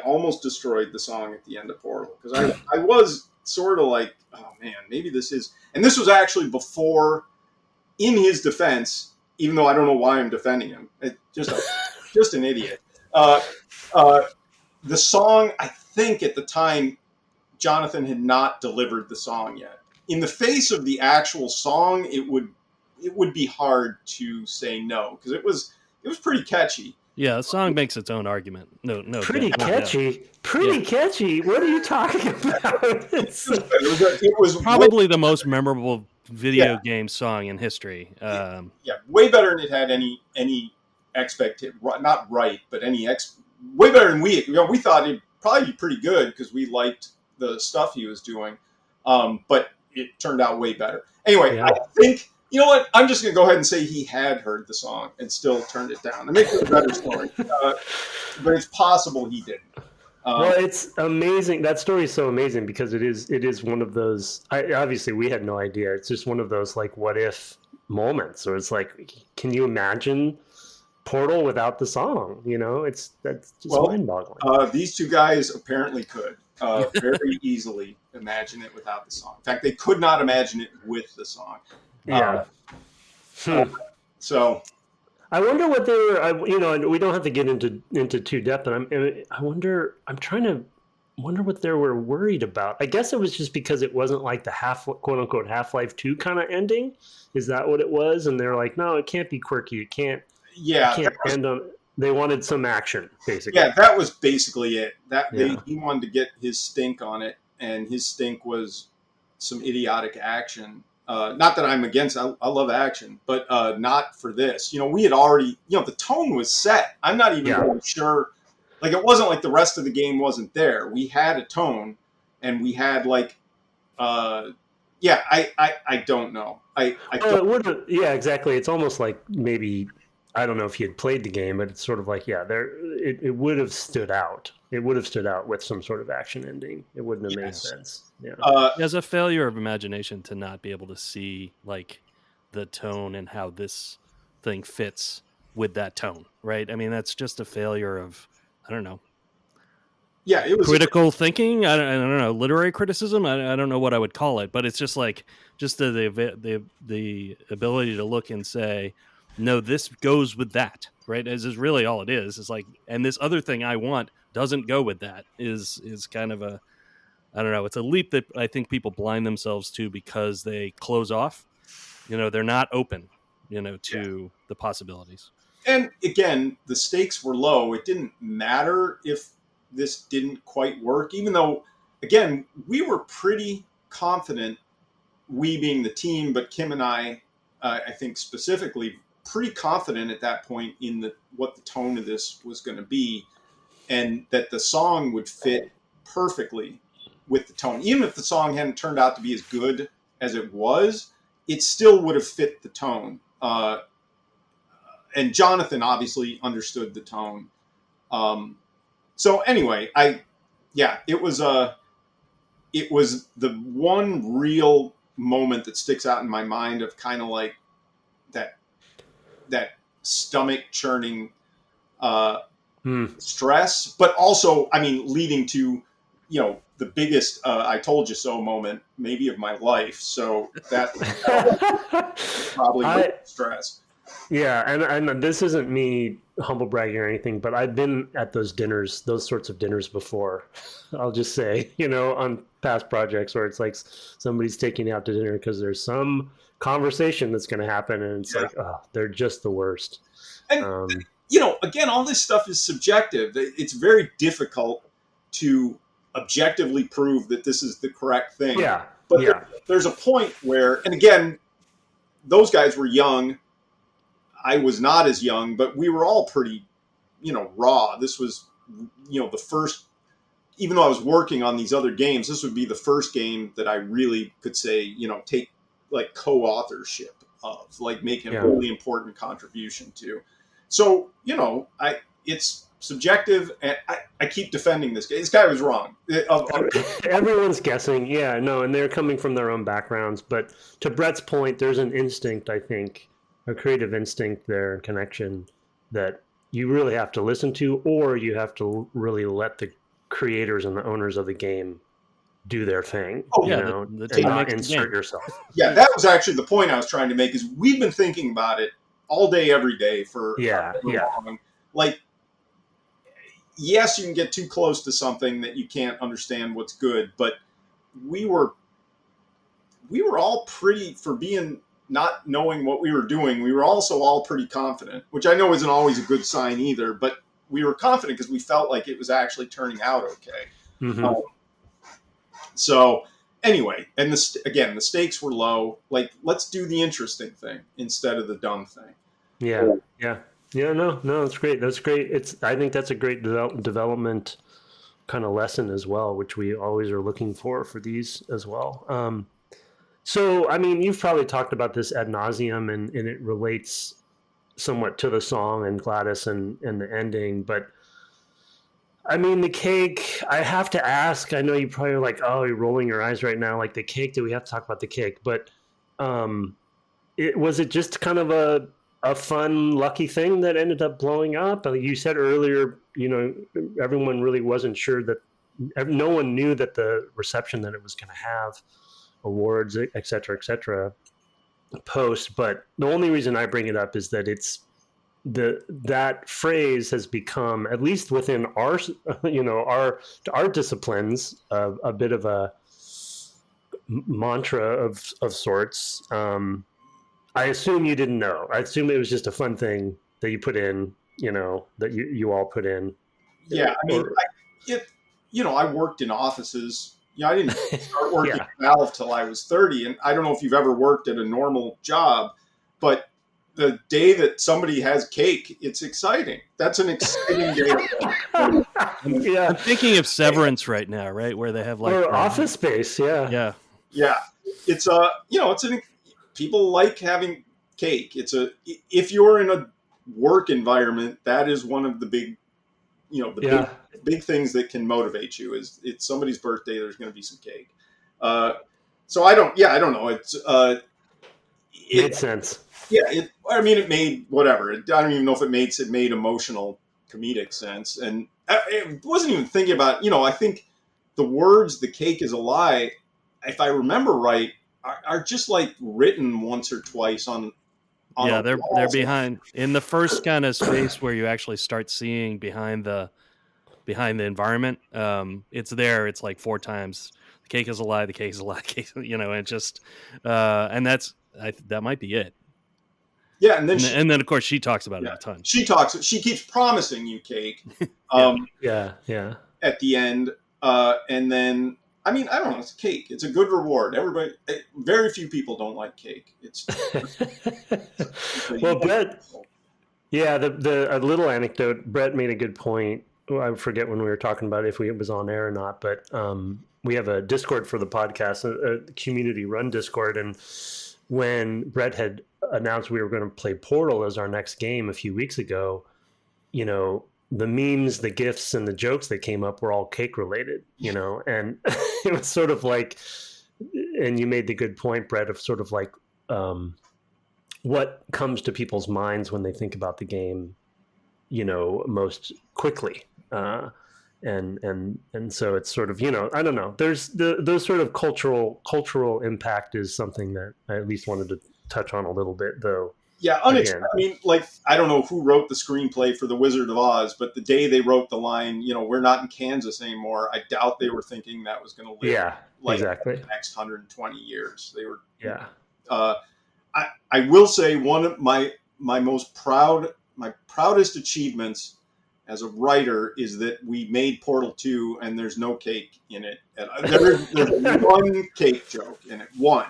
almost destroyed the song at the end of Portal. Because I was sort of like, oh man, maybe this is... And this was actually before, in his defense, even though I don't know why I'm defending him. Just an idiot. The song, I think at the time, Jonathan had not delivered the song yet. In the face of the actual song, it would be hard to say no, because it was pretty catchy. Yeah, the song makes its own argument. No. Pretty catchy. Catchy. What are you talking about? It was probably the most memorable video game song in history. Way better than it had any expectation. Not right, but way better than we. We thought it'd probably be pretty good because we liked the stuff he was doing, but it turned out way better. Anyway, I think. You know what? I'm just going to go ahead and say he had heard the song and still turned it down. It makes it a better story. But it's possible he didn't. Well, it's amazing. That story is so amazing because it is one of those... obviously, we had no idea. It's just one of those, like, what-if moments. Or it's like, can you imagine Portal without the song? That's just mind-boggling. These two guys apparently could very easily imagine it without the song. In fact, they could not imagine it with the song. Yeah. So, I wonder what they were. We don't have to get into too depth, but I'm trying to wonder what they were worried about. I guess it was just because it wasn't like the quote unquote Half-Life 2 kind of ending. Is that what it was? And they're like, no, it can't be quirky. It can't end on. They wanted some action, basically. Yeah, that was basically it. Yeah. He wanted to get his stink on it, and his stink was some idiotic action. Not that I'm against. I love action, but not for this. We had already. The tone was set. I'm not even really sure. Like, it wasn't like the rest of the game wasn't there. We had a tone, and we had like. I don't know. I It would have, yeah, exactly. It's almost like maybe, I don't know if you had played the game, but it's sort of like, it would have stood out. It would have stood out with some sort of action ending. It wouldn't have made sense. Yeah. As a failure of imagination to not be able to see like the tone and how this thing fits with that tone, right? I mean, that's just a failure of, I don't know. Yeah, it was critical thinking. I don't know, literary criticism. I don't know what I would call it, but it's just like the ability to look and say, no, this goes with that, right? As is really all it is. It's like, and this other thing I want doesn't go with that. Is kind of a, I don't know. It's a leap that I think people blind themselves to because they close off. They're not open, to the possibilities. And again, the stakes were low. It didn't matter if this didn't quite work, even though, again, we were pretty confident, we being the team, but Kim and I think specifically, pretty confident at that point in what the tone of this was going to be, and that the song would fit perfectly with the tone. Even if the song hadn't turned out to be as good as it was, it still would have fit the tone. And Jonathan obviously understood the tone. So anyway, it was the one real moment that sticks out in my mind of kind of like that stomach churning stress, but also, I mean, leading to, the biggest I told you so moment maybe of my life. So that probably stress. Yeah, and this isn't me humble bragging or anything, but I've been at those sorts of dinners before. I'll just say, on past projects where it's like somebody's taking you out to dinner because there's some conversation that's going to happen, and it's like, oh, they're just the worst. And again, all this stuff is subjective. It's very difficult to objectively prove that this is the correct thing. Yeah, but there's a point where, and again, those guys were young. I was not as young, but we were all pretty, raw. This was, the first, even though I was working on these other games, this would be the first game that I really could say, take like co-authorship of, like making a really important contribution to. So, it's subjective, and I keep defending this guy. This guy was wrong. Everyone's guessing. Yeah, no, and they're coming from their own backgrounds. But to Brett's point, there's an instinct, I think, a creative instinct there, and connection that you really have to listen to, or you have to really let the creators and the owners of the game do their thing. Oh, yeah, the team, not insert yourself. Yeah, that was actually the point I was trying to make, is we've been thinking about it all day, every day for long. Like, yes, you can get too close to something that you can't understand what's good, but we were all pretty, for being not knowing what we were doing, we were also all pretty confident, which I know isn't always a good sign either, but we were confident because we felt like it was actually turning out okay. Mm-hmm. So anyway, and the stakes were low. Like, let's do the interesting thing instead of the dumb thing. Yeah. No, that's great. That's great. I think that's a great development kind of lesson as well, which we always are looking for these as well. So, I mean, you've probably talked about this ad nauseum, and it relates somewhat to the song and Gladys and the ending. But, I mean, the cake, I have to ask, I know you probably are like, oh, you're rolling your eyes right now. Like, the cake, do we have to talk about the cake? But was it just kind of a fun, lucky thing that ended up blowing up? You said earlier, everyone really wasn't sure that, no one knew that the reception that it was going to have, awards, et cetera, post. But the only reason I bring it up is that it's that phrase has become, at least within our disciplines, a bit of a mantra of sorts. I assume you didn't know. I assume it was just a fun thing that you put in that you all put in. Yeah, I mean, Or I worked in offices. I didn't start working yeah, at Valve till I was 30, and I don't know if you've ever worked at a normal job, but the day that somebody has cake, it's exciting. That's an exciting day. yeah, I'm thinking of Severance right now, right, where they have like or Office Space, yeah, yeah, Yeah, it's people like having cake. If you're in a work environment, that is one of the big, the yeah, big things that can motivate you. Is it's somebody's birthday, there's going to be some cake. Uh, so I don't know. made It sense. yeah, I mean, it made whatever. I don't even know if it made emotional comedic sense, and I wasn't even thinking about. I think the words "the cake is a lie," if I remember right, are just like written once or twice on a yeah. They're wall. behind in the first kind of space where you actually start seeing behind the environment. It's there. It's like 4 times. The cake is a lie. The cake is a lie. The cake, and just and that might be it. Yeah, and then And then of course she talks about it a ton. she keeps promising you cake. Yeah. Yeah, yeah. At the end, and then I mean, I don't know. It's cake. It's a good reward. Very few people don't like cake. It's Well, Brett, yeah, the a little anecdote. Brett made a good point. I forget when we were talking about if it was on air or not, but we have a Discord for the podcast, a community run Discord, and when Brett had announced we were going to play Portal as our next game a few weeks ago, the memes, the gifs, and the jokes that came up were all cake related, and it was sort of like, and you made the good point, Brett, of sort of like what comes to people's minds when they think about the game, most quickly. And so it's sort of, I don't know. There's those sort of cultural impact is something that I at least wanted to touch on a little bit, though. Yeah, Again, I mean, like, I don't know who wrote the screenplay for The Wizard of Oz, but the day they wrote the line, we're not in Kansas anymore, I doubt they were thinking that was going to live yeah, like exactly. the next 120 years. They were. Yeah. Uh, I will say one of my proudest achievements as a writer is that we made Portal 2 and there's no cake in it. And there's one cake joke in it, one.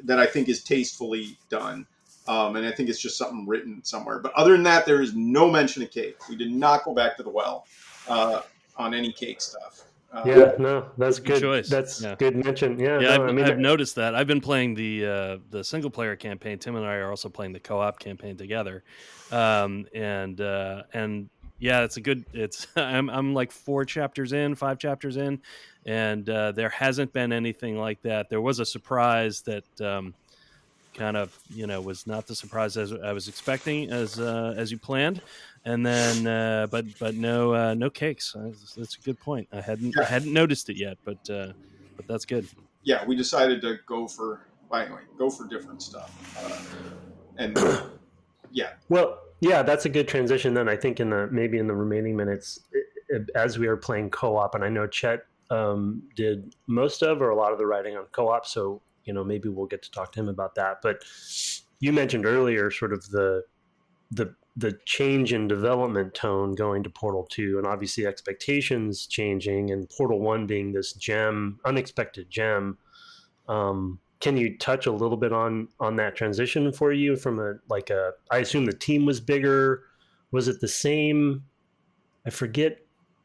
That I think is tastefully done. And I think it's just something written somewhere. But other than that, there is no mention of cake. We did not go back to the well on any cake stuff. Yeah, no, that's Good good. choice. That's Yeah. good mention. Yeah, Yeah, no, I mean, I've noticed that. I've been playing the single player campaign. Tim and I are also playing the co-op campaign together, and yeah, it's I'm like 5 chapters in, and there hasn't been anything like that. There was a surprise that kind of was not the surprise as I was expecting as you planned, and then but no cakes. That's a good point. I hadn't noticed it yet, but that's good. Yeah, we decided to go for different stuff. And yeah, well, yeah, that's a good transition. Then I think maybe in the remaining minutes, as we are playing co-op, and I know Chet did most of or a lot of the writing on co-op, so maybe we'll get to talk to him about that. But you mentioned earlier sort of the change in development tone going to Portal 2, and obviously expectations changing, and Portal 1 being this unexpected gem. Can you touch a little bit on that transition for you from I assume the team was bigger. Was it the same? I forget.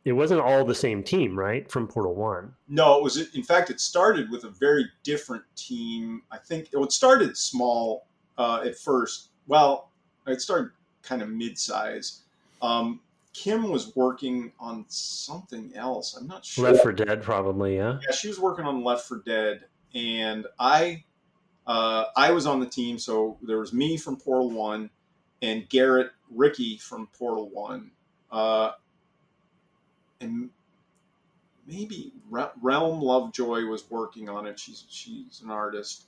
It wasn't all the same team, right? From Portal 1. no, it was. In fact, it started with a very different team. I think it started small at first. Well, it started kind of mid-size. Kim was working on something else. I'm not sure. Left 4 Dead, probably, yeah. Yeah, she was working on Left 4 Dead, and I was on the team. So there was me from Portal 1 and Garrett Ricky from Portal 1. And maybe Realm Lovejoy was working on it. She's an artist.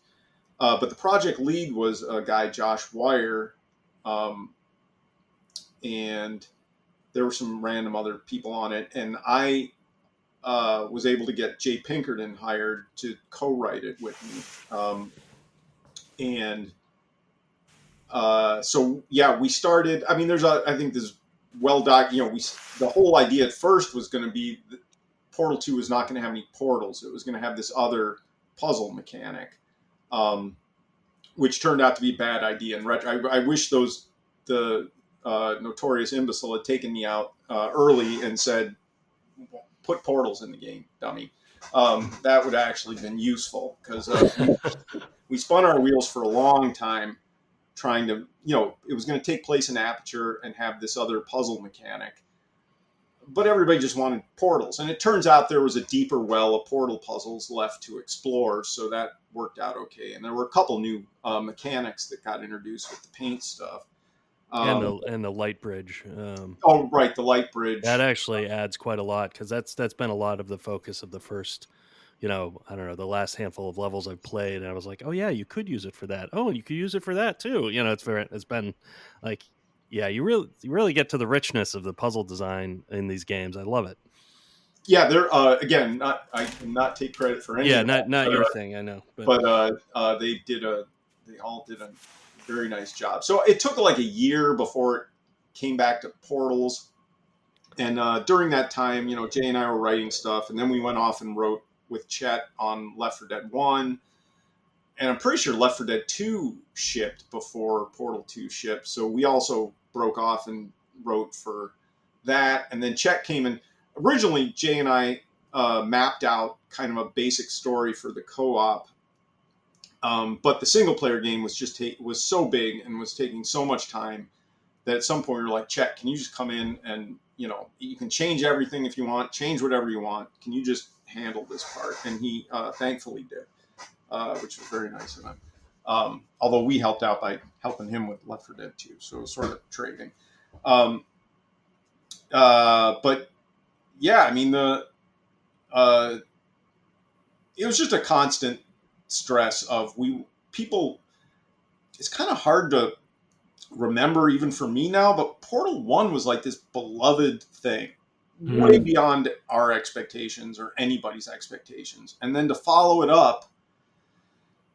But the project lead was a guy, Josh Wire. And there were some random other people on it. And I was able to get Jay Pinkerton hired to co-write it with me. And So yeah, we started. I mean, I think there's the whole idea at first was going to be that Portal 2 was not going to have any portals. It was going to have this other puzzle mechanic, which turned out to be a bad idea. And I wish the notorious imbecile had taken me out early and said, put portals in the game, dummy. That would have actually been useful, because we spun our wheels for a long time trying to, it was going to take place in Aperture and have this other puzzle mechanic. But everybody just wanted portals. And it turns out there was a deeper well of portal puzzles left to explore, so that worked out okay. And there were a couple new mechanics that got introduced with the paint stuff. And the light bridge. Oh, right, the light bridge. That actually adds quite a lot, because that's been a lot of the focus of the first, I don't know, the last handful of levels I've played, and I was like, oh yeah, you could use it for that. Oh, and you could use it for that too. It's been like, yeah, you really get to the richness of the puzzle design in these games. I love it. Yeah, they're again, I cannot take credit for any. Yeah, not your thing, I know. But they all did a very nice job. So it took like a year before it came back to portals. And during that time, Jay and I were writing stuff, and then we went off and wrote with Chet on Left 4 Dead 1. And I'm pretty sure Left 4 Dead 2 shipped before Portal 2 shipped. So we also broke off and wrote for that. And then Chet came in. Originally, Jay and I mapped out kind of a basic story for the co-op. But the single player game was so big and was taking so much time that at some point we were like, Chet, can you just come in and, you can change everything if you want, change whatever you want. Can you just handle this part? And he thankfully did, which was very nice of him. Although we helped out by helping him with Left 4 Dead 2. So it was sort of trading. But yeah, I mean, it was just a constant stress of people. It's kind of hard to remember even for me now, but Portal 1 was like this beloved thing, way beyond our expectations or anybody's expectations. And then to follow it up,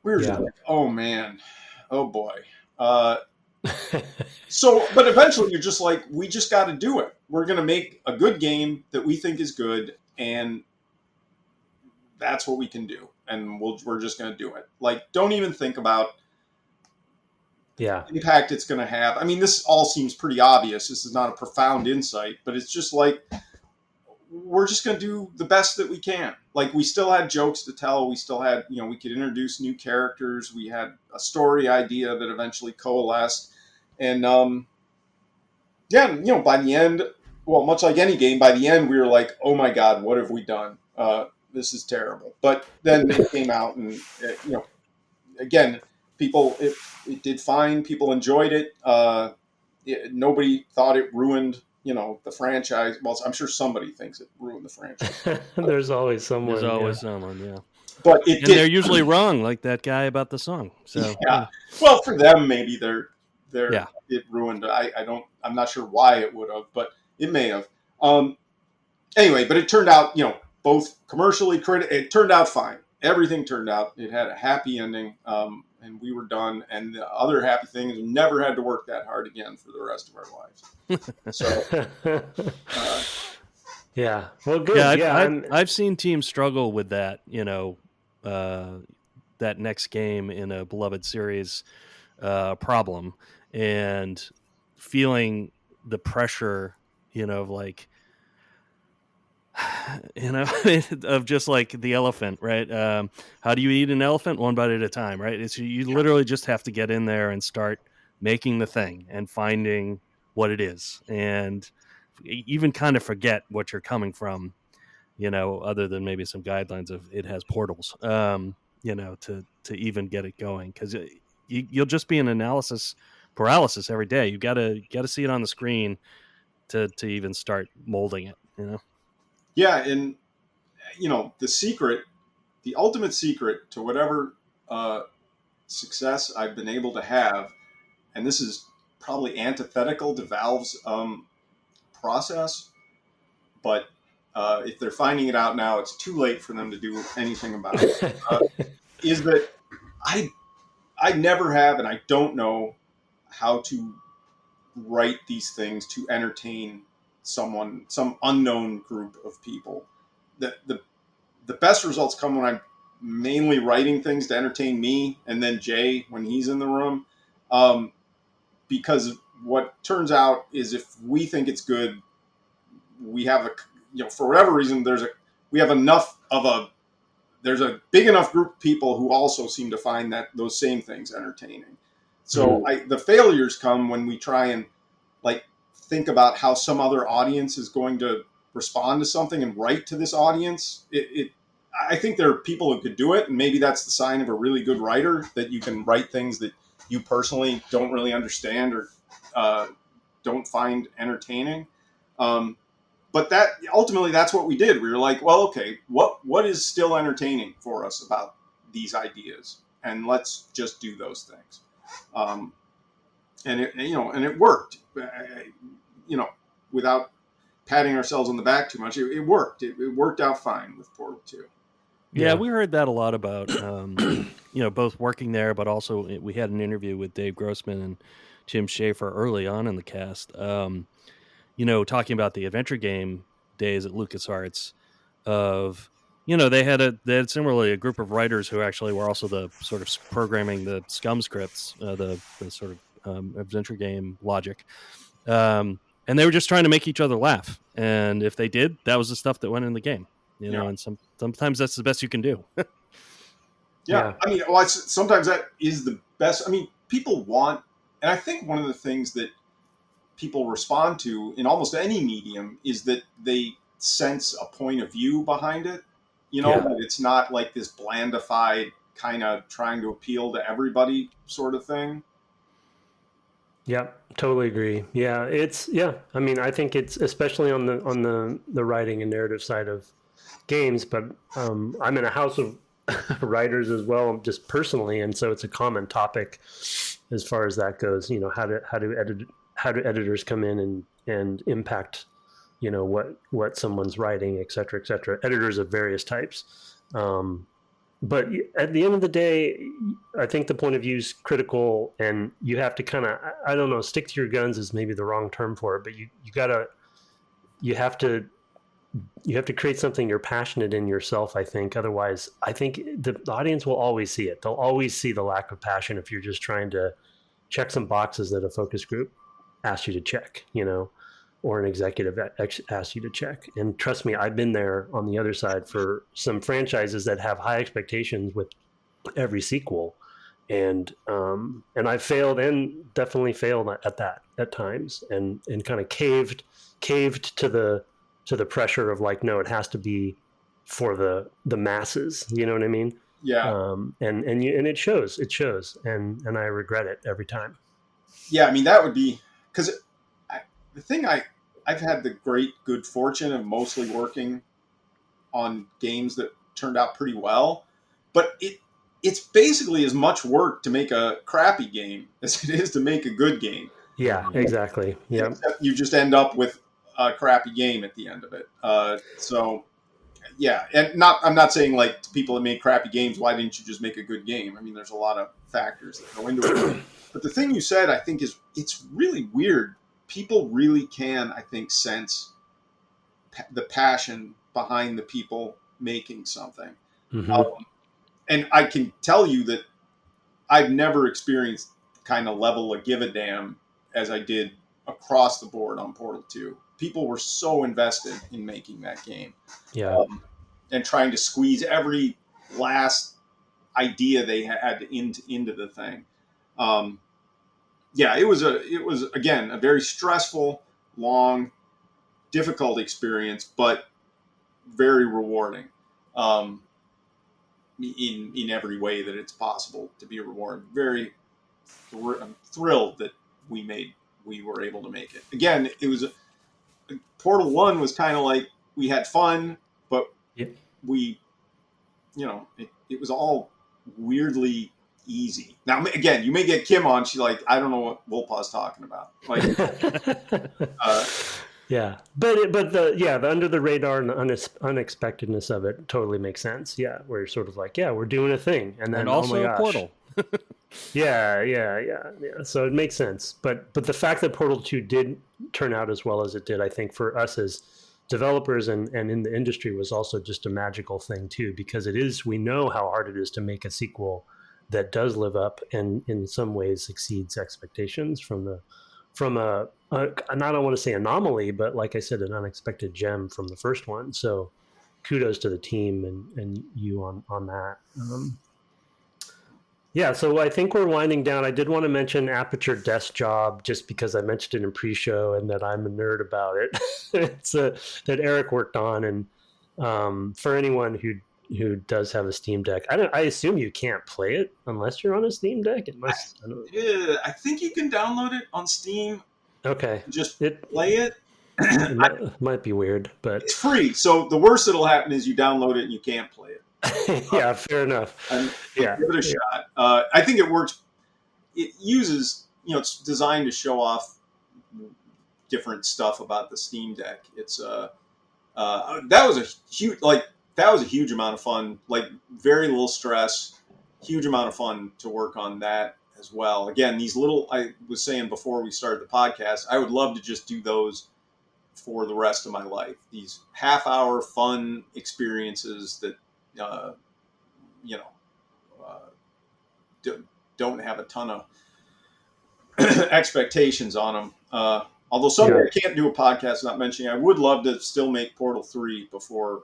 we were just like, oh man, oh boy. But eventually you're just like, we just got to do it. We're going to make a good game that we think is good, and that's what we can do. And we're just going to do it. Like, don't even think about the impact it's going to have. I mean, this all seems pretty obvious. This is not a profound insight, but it's just like, we're just going to do the best that we can. Like, we still had jokes to tell. We still had, we could introduce new characters. We had a story idea that eventually coalesced. And, by the end, well, much like any game, by the end, we were like, oh my God, what have we done? This is terrible. But then it came out and, again, it did fine. People enjoyed it. Nobody thought it ruined, the franchise. Well, I'm sure somebody thinks it ruined the franchise. There's always someone. There's always someone, yeah. But they're usually wrong, like that guy about the song. So yeah. Well, for them, maybe it ruined. I'm not sure why it would have, but it may have. Anyway, but it turned out, both commercially, it turned out fine. Everything turned out. It had a happy ending, and we were done. And the other happy thing is we never had to work that hard again for the rest of our lives. So, yeah. Well, good. Yeah, I've seen teams struggle with that. That next game in a beloved series problem, and feeling the pressure, of like. Of just like the elephant, right? How do you eat an elephant? One bite at a time, right? You literally just have to get in there and start making the thing and finding what it is, and even kind of forget what you're coming from, other than maybe some guidelines of it has portals, to even get it going, because you'll just be in analysis paralysis every day. You gotta see it on the screen to even start molding it, Yeah, and the ultimate secret to whatever success I've been able to have, and this is probably antithetical to Valve's process, but if they're finding it out now, it's too late for them to do anything about it, is that I never have, and I don't know how to write these things to entertain someone, some unknown group of people. The best results come when I'm mainly writing things to entertain me, and then Jay when he's in the room. Because what turns out is if we think it's good, we have for whatever reason, we have enough of there's a big enough group of people who also seem to find that those same things entertaining. So the failures come when we try and like think about how some other audience is going to respond to something and write to this audience. I think there are people who could do it, and maybe that's the sign of a really good writer, that you can write things that you personally don't really understand or don't find entertaining. But that ultimately, that's what we did. We were like, well, okay, what is still entertaining for us about these ideas, and let's just do those things. And it worked. Without patting ourselves on the back too much, it worked. It worked out fine with Portal 2. Yeah, we heard that a lot about, both working there, but also we had an interview with Dave Grossman and Jim Schaefer early on in the cast, talking about the adventure game days at LucasArts of, they had similarly a group of writers who actually were also the sort of programming the scum scripts, the sort of adventure game logic. And they were just trying to make each other laugh. And if they did, that was the stuff that went in the game. And sometimes that's the best you can do. Yeah. I mean, sometimes that is the best. I mean, people want, and I think one of the things that people respond to in almost any medium is that they sense a point of view behind it. That it's not like this blandified kind of trying to appeal to everybody sort of thing. Yeah, totally agree. Yeah, I mean, I think it's especially on the writing and narrative side of games, but I'm in a house of writers as well, just personally, and so it's a common topic as far as that goes. How do editors come in and impact what someone's writing, et cetera, et cetera. Editors of various types. But at the end of the day, I think the point of view is critical, and you have to kind of, I don't know, stick to your guns is maybe the wrong term for it, but you have to create something you're passionate in yourself, I think. Otherwise, I think the audience will always see it. They'll always see the lack of passion if you're just trying to check some boxes that a focus group asks you to check, or an executive asks you to check. And trust me, I've been there on the other side for some franchises that have high expectations with every sequel. And I failed, and definitely failed at that at times, and kind of caved to the pressure of like, no, it has to be for the masses. You know what I mean? Yeah. And it shows, and I regret it every time. Yeah. I mean, that would be, because the thing I've had the great good fortune of mostly working on games that turned out pretty well, but it's basically as much work to make a crappy game as it is to make a good game. Yeah, exactly. Yeah. Except you just end up with a crappy game at the end of it. So yeah, and I'm not saying like to people that make crappy games, why didn't you just make a good game? I mean, there's a lot of factors that go into it. But the thing you said, I think, it's really weird. People really can, I think, sense the passion behind the people making something. Mm-hmm. And I can tell you that I've never experienced kind of level of give a damn as I did across the board on Portal 2. People were so invested in making that game. Yeah. And trying to squeeze every last idea they had into the thing. Yeah, it was again a very stressful, long, difficult experience, but very rewarding in every way that it's possible to be rewarded. Very I'm thrilled that we were able to make it. Again, it was Portal 1 was kind of like we had fun, but we, it was all weirdly easy. Now, again, you may get Kim on. She's like, I don't know what Wolpaw's talking about. Like, Yeah, but the under the radar and the unexpectedness of it totally makes sense. Yeah, we're sort of like, yeah, we're doing a thing, and then And oh my also gosh, Portal. yeah. So it makes sense. But the fact that Portal 2 did turn out as well as it did, I think for us as developers and in the industry was also just a magical thing too, because we know how hard it is to make a sequel that does live up and in some ways exceeds expectations from and I don't want to say anomaly, but like I said, an unexpected gem from the first one. So kudos to the team and you on that. Yeah, so I think we're winding down. I did want to mention Aperture Desk Job just because I mentioned it in pre-show and that I'm a nerd about it. It's that Erik worked on, and for anyone who does have a Steam Deck, I assume you can't play it unless you're on a Steam Deck. It must. I think you can download it on Steam. Okay, Just it play it. might be weird, but It's free. So the worst that'll happen is you download it and you can't play it. yeah, fair enough. And Yeah, give it a shot. I think it works. It uses, it's designed to show off different stuff about the Steam Deck. It's that was a huge amount of fun. Like very little stress, huge amount of fun to work on that as well. Again, these little, I was saying before we started the podcast, I would love to just do those for the rest of my life. These half-hour fun experiences that you know, don't have a ton of expectations on them. Although someday I can't do a podcast not mentioning, I would love to still make Portal 3 before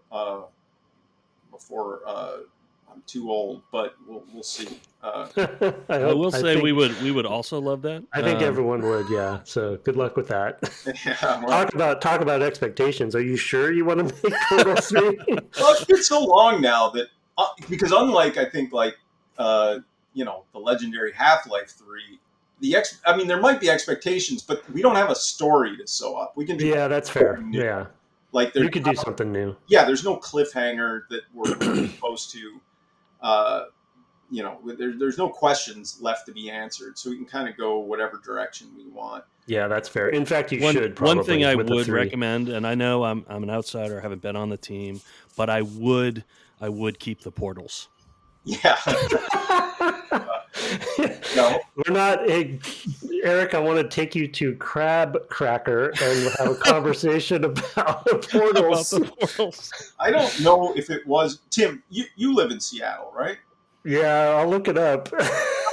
I'm too old, but we'll see. I will say we would also love that. I think everyone would, yeah. So good luck with that. Yeah, well, talk about expectations. Are you sure you want to make Portal 3? Well, it's been so long now that because unlike I think the legendary Half-Life 3, there might be expectations, but we don't have a story to sew up. We can do that's fair. Yeah, like you could do something new. Yeah, there's no cliffhanger that we're supposed to. There's no questions left to be answered, so we can kind of go whatever direction we want. Yeah, that's fair. In fact, you should probably. One thing I would recommend, and I know I'm an outsider, I haven't been on the team, but I would keep the portals. Yeah. No, we're not. Hey, Erik, I want to take you to Crab Cracker and have a conversation about portals. I don't know if it was Tim. You live in Seattle, right? Yeah, I'll look it up.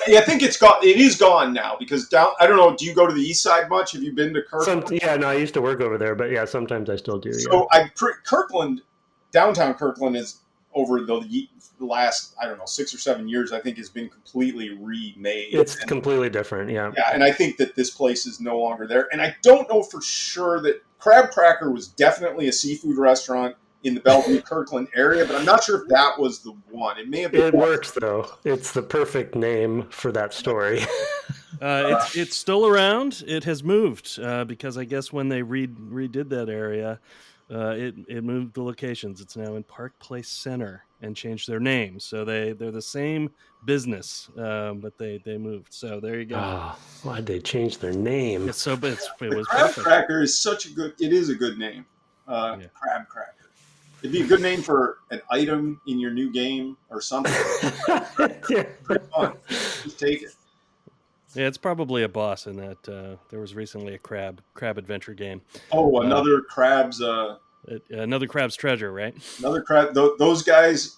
Yeah, I think it's gone. It is gone now because down. I don't know. Do you go to the east side much? Have you been to Kirkland? No, I used to work over there, but yeah, sometimes I still do. So Kirkland, downtown Kirkland is over the last 6 or 7 years. I think has been completely remade. It's completely different. Yeah. Yeah, and I think that this place is no longer there. And I don't know for sure that Crab Cracker was definitely a seafood restaurant in the Bellevue Kirkland area, but I'm not sure if that was the one. It may have been. It works though. It's the perfect name for that story. It's still around. It has moved because I guess when they redid that area, it moved the locations. It's now in Park Place Center and changed their name. So they're the same business, but they moved. So there you go. Oh, why'd they change their name? It was Crab Cracker is it is a good name. Crab Cracker. It'd be a good name for an item in your new game or something. Pretty fun. Just take it. Yeah, it's probably a boss in that there was recently a crab adventure game. Oh, another crab's. Another crab's treasure, right? Another crab. Those guys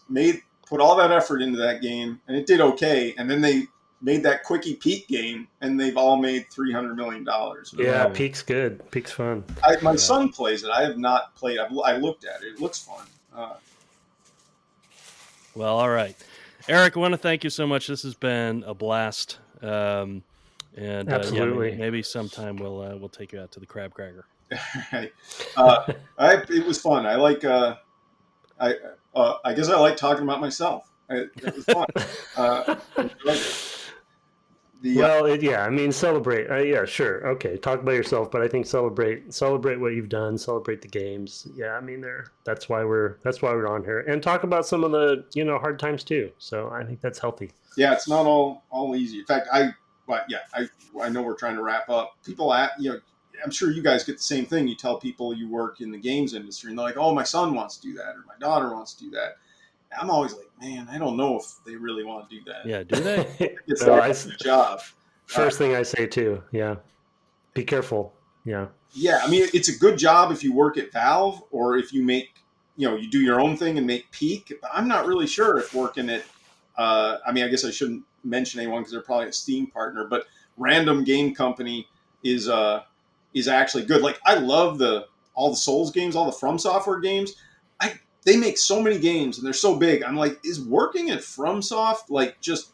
put all that effort into that game, and it did okay. And then they made that Quickie Peak game, and they've all made $300 million. Yeah, Peak's good. Peak's fun. My son plays it. I have not played. I looked at it. It looks fun. Well, all right, Erik. I want to thank you so much. This has been a blast. And absolutely, maybe sometime we'll take you out to the Crab Cracker. It was fun. I like. I guess I like talking about myself. It was fun. Celebrate. Yeah, sure. Okay, talk about yourself, but I think celebrate what you've done. Celebrate the games. Yeah, that's why we're on here, and talk about some of the hard times too. So I think that's healthy. Yeah, it's not all easy. In fact, I know we're trying to wrap up. People I'm sure you guys get the same thing. You tell people you work in the games industry, and they're like, "Oh, my son wants to do that, or my daughter wants to do that." I'm always like, "Man, I don't know if they really want to do that." Yeah, do they? It's No, that job. First thing I say too. Yeah, be careful. Yeah. Yeah, I mean, it's a good job if you work at Valve or if you make, you do your own thing and make Peak. But I'm not really sure if working at, I mean, I guess I shouldn't mention anyone because they're probably a Steam partner, but Random Game Company is actually good. Like, I love all the Souls games, all the From Software games. They make so many games and they're so big. I'm like, is working at FromSoft like just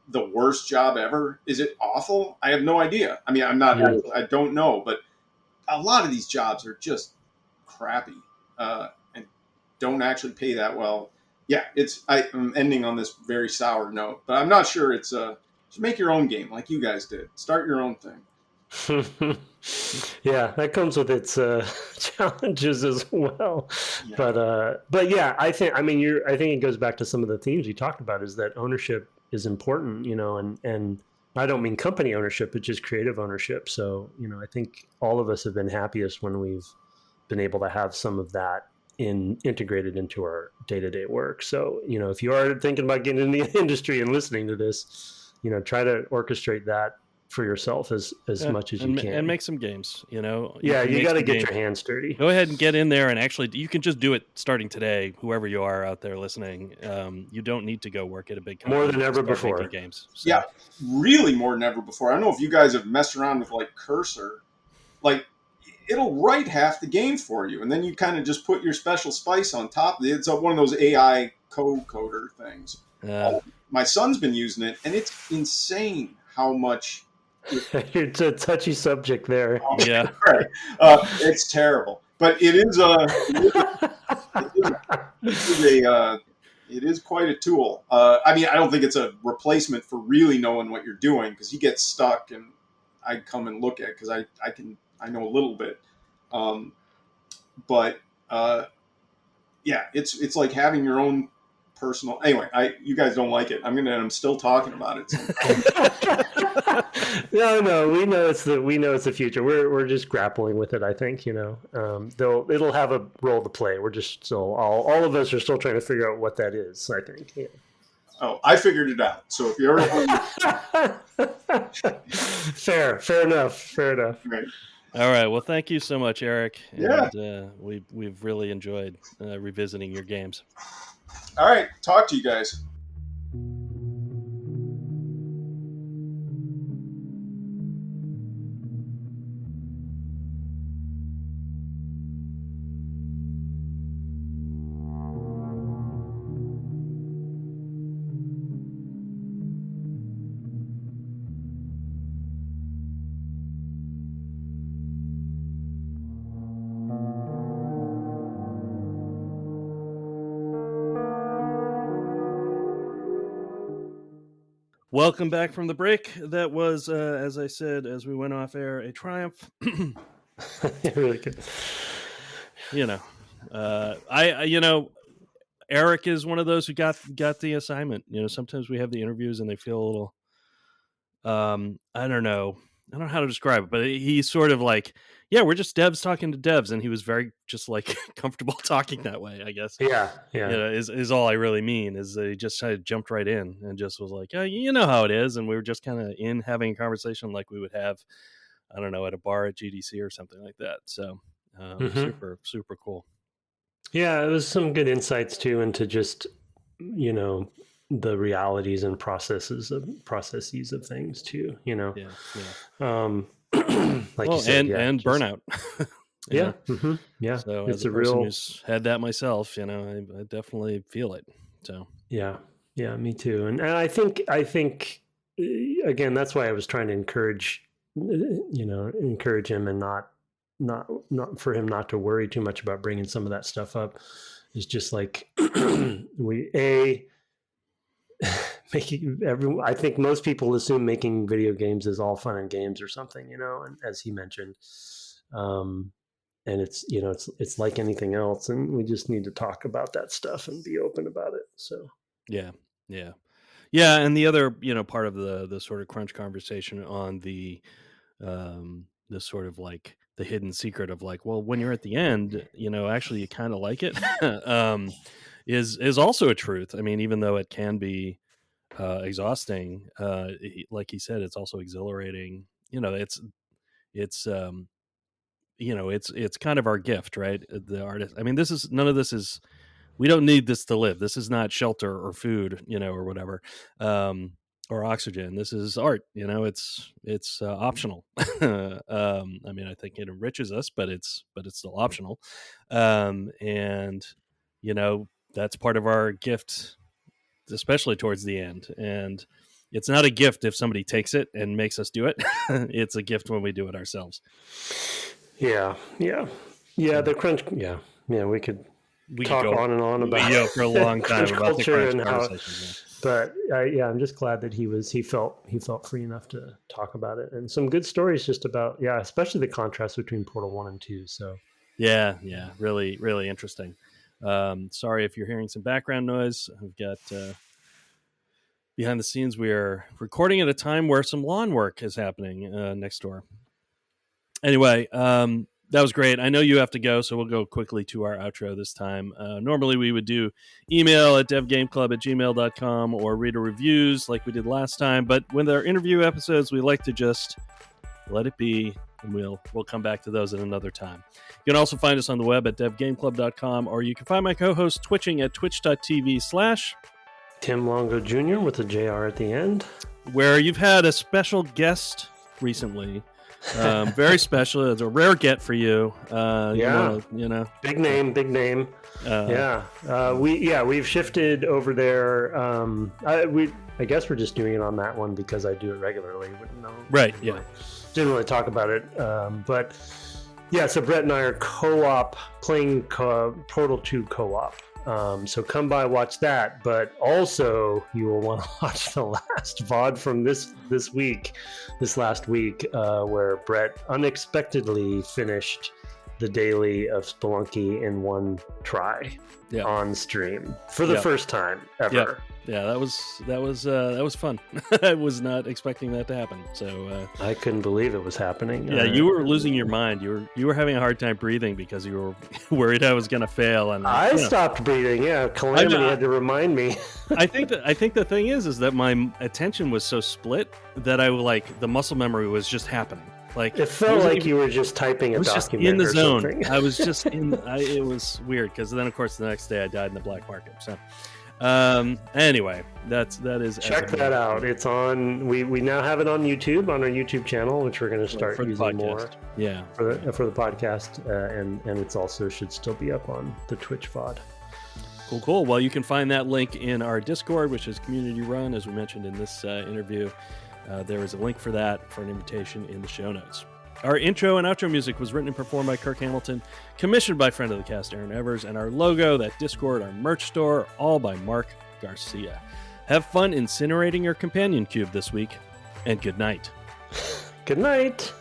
the worst job ever? Is it awful? I have no idea. I mean, I don't know, but a lot of these jobs are just crappy and don't actually pay that well. Yeah, I'm ending on this very sour note, but I'm not sure it's just make your own game like you guys did. Start your own thing. Yeah, that comes with its challenges as well. Yeah. But yeah, I think it goes back to some of the themes you talked about, is that ownership is important, and I don't mean company ownership, but just creative ownership. So, I think all of us have been happiest when we've been able to have some of that integrated into our day-to-day work. So, if you are thinking about getting in the industry and listening to this, try to orchestrate that for yourself as much as you can, and make some games. You got to get your hands dirty. Go ahead and get in there, and actually, you can just do it starting today. Whoever you are out there listening, you don't need to go work at a big company. More than ever before. Games. So. Yeah, really more than ever before. I don't know if you guys have messed around with like Cursor, like it'll write half the game for you, and then you kind of just put your special spice on top of it. It's one of those AI coder things. My son's been using it, and it's insane how much. It's a touchy subject there. Yeah, right. It's terrible, but it is quite a tool. I mean, I don't think it's a replacement for really knowing what you're doing, because you get stuck, and I come and look at it because I know a little bit, but yeah, it's like having your own personal. Anyway, you guys don't like it. I'm still talking about it. So. No, we know it's the future. We're just grappling with it. I think it'll have a role to play. We're just still all of us are still trying to figure out what that is. I think. Yeah. Oh, I figured it out. So if you're fair enough. Right. All right. Well, thank you so much, Eric. Yeah. And, we've really enjoyed revisiting your games. All right. Talk to you guys. Welcome back from the break. That was, as I said, as we went off air, a triumph. Really good. Eric is one of those who got the assignment. Sometimes we have the interviews and they feel a little, I don't know how to describe it, but he's sort of like, yeah, we're just devs talking to devs, and he was very just like comfortable talking that way, I guess. Yeah. Is all I really mean, is that he just kind of jumped right in and just was like, you know how it is, and we were just kind of in having a conversation like we would have, I don't know, at a bar at GDC or something like that. So super, super cool. Yeah, it was some good insights too into just the realities and processes of things too. Yeah. Like you said, and burnout. Yeah. Mm-hmm. Yeah. So it's as a person who's had that myself, I definitely feel it. So yeah, me too. And I think again, that's why I was trying to encourage him, and not for him not to worry too much about bringing some of that stuff up. It's just like I think most people assume making video games is all fun and games or something, and as he mentioned, and it's it's like anything else, and we just need to talk about that stuff and be open about it. So yeah. And the other part of the sort of crunch conversation on the sort of like the hidden secret of like, well, when you're at the end, actually you kind of like it, is also a truth. I mean, even though it can be exhausting, like he said, it's also exhilarating. It's it's kind of our gift, right? The artist. I mean, none of this is. We don't need this to live. This is not shelter or food, or whatever, or oxygen. This is art. It's optional. I mean, I think it enriches us, but it's still optional. And that's part of our gift, especially towards the end. And it's not a gift if somebody takes it and makes us do it. It's a gift when we do it ourselves. Yeah. The crunch. Yeah. We could talk on and on about for a long time about the crunch and how. Yeah. But I'm just glad that he felt free enough to talk about it, and some good stories just about especially the contrast between Portal 1 and 2. So yeah, really, really interesting. Sorry if you're hearing some background noise. I've got behind the scenes. We are recording at a time where some lawn work is happening next door. Anyway, that was great. I know you have to go, so we'll go quickly to our outro this time. Normally, we would do email at devgameclub@gmail.com or reader reviews like we did last time. But with our interview episodes, we like to just let it be, and we'll come back to those at another time. You can also find us on the web at devgameclub.com, or you can find my co-host twitching at twitch.tv/ Tim Longo Jr. with a JR at the end, where you've had a special guest recently. Very special. It's a rare get for you. Big name. We've shifted over there. I guess we're just doing it on that one because I do it regularly. Right. Yeah. Didn't really talk about it, but so Brett and I are playing Portal 2 co-op. So come by, watch that, but also you will want to watch the last VOD from this last week, where Brett unexpectedly finished the daily of Spelunky in one try on stream for the first time ever. Yeah, that was fun. I was not expecting that to happen. So I couldn't believe it was happening. Yeah, you were losing your mind. You were having a hard time breathing because you were worried I was going to fail. And I stopped breathing. Yeah, Calamity had to remind me. I think the thing is that my attention was so split that the muscle memory was just happening. Like it felt like you were just typing a document. Just in the zone. Something. I was just in. It was weird because then, of course, the next day I died in the black market. So. Anyway, that is check that out. It's on. We now have it on YouTube, on our YouTube channel, which we're going to start using more. Yeah, for the podcast, and it's also should still be up on the Twitch VOD. Cool. Well, you can find that link in our Discord, which is community run, as we mentioned in this interview. There is a link for that, for an invitation, in the show notes. Our intro and outro music was written and performed by Kirk Hamilton, commissioned by friend of the cast Aaron Evers, and our logo, that Discord, our merch store, all by Mark Garcia. Have fun incinerating your companion cube this week, and good night. Good night.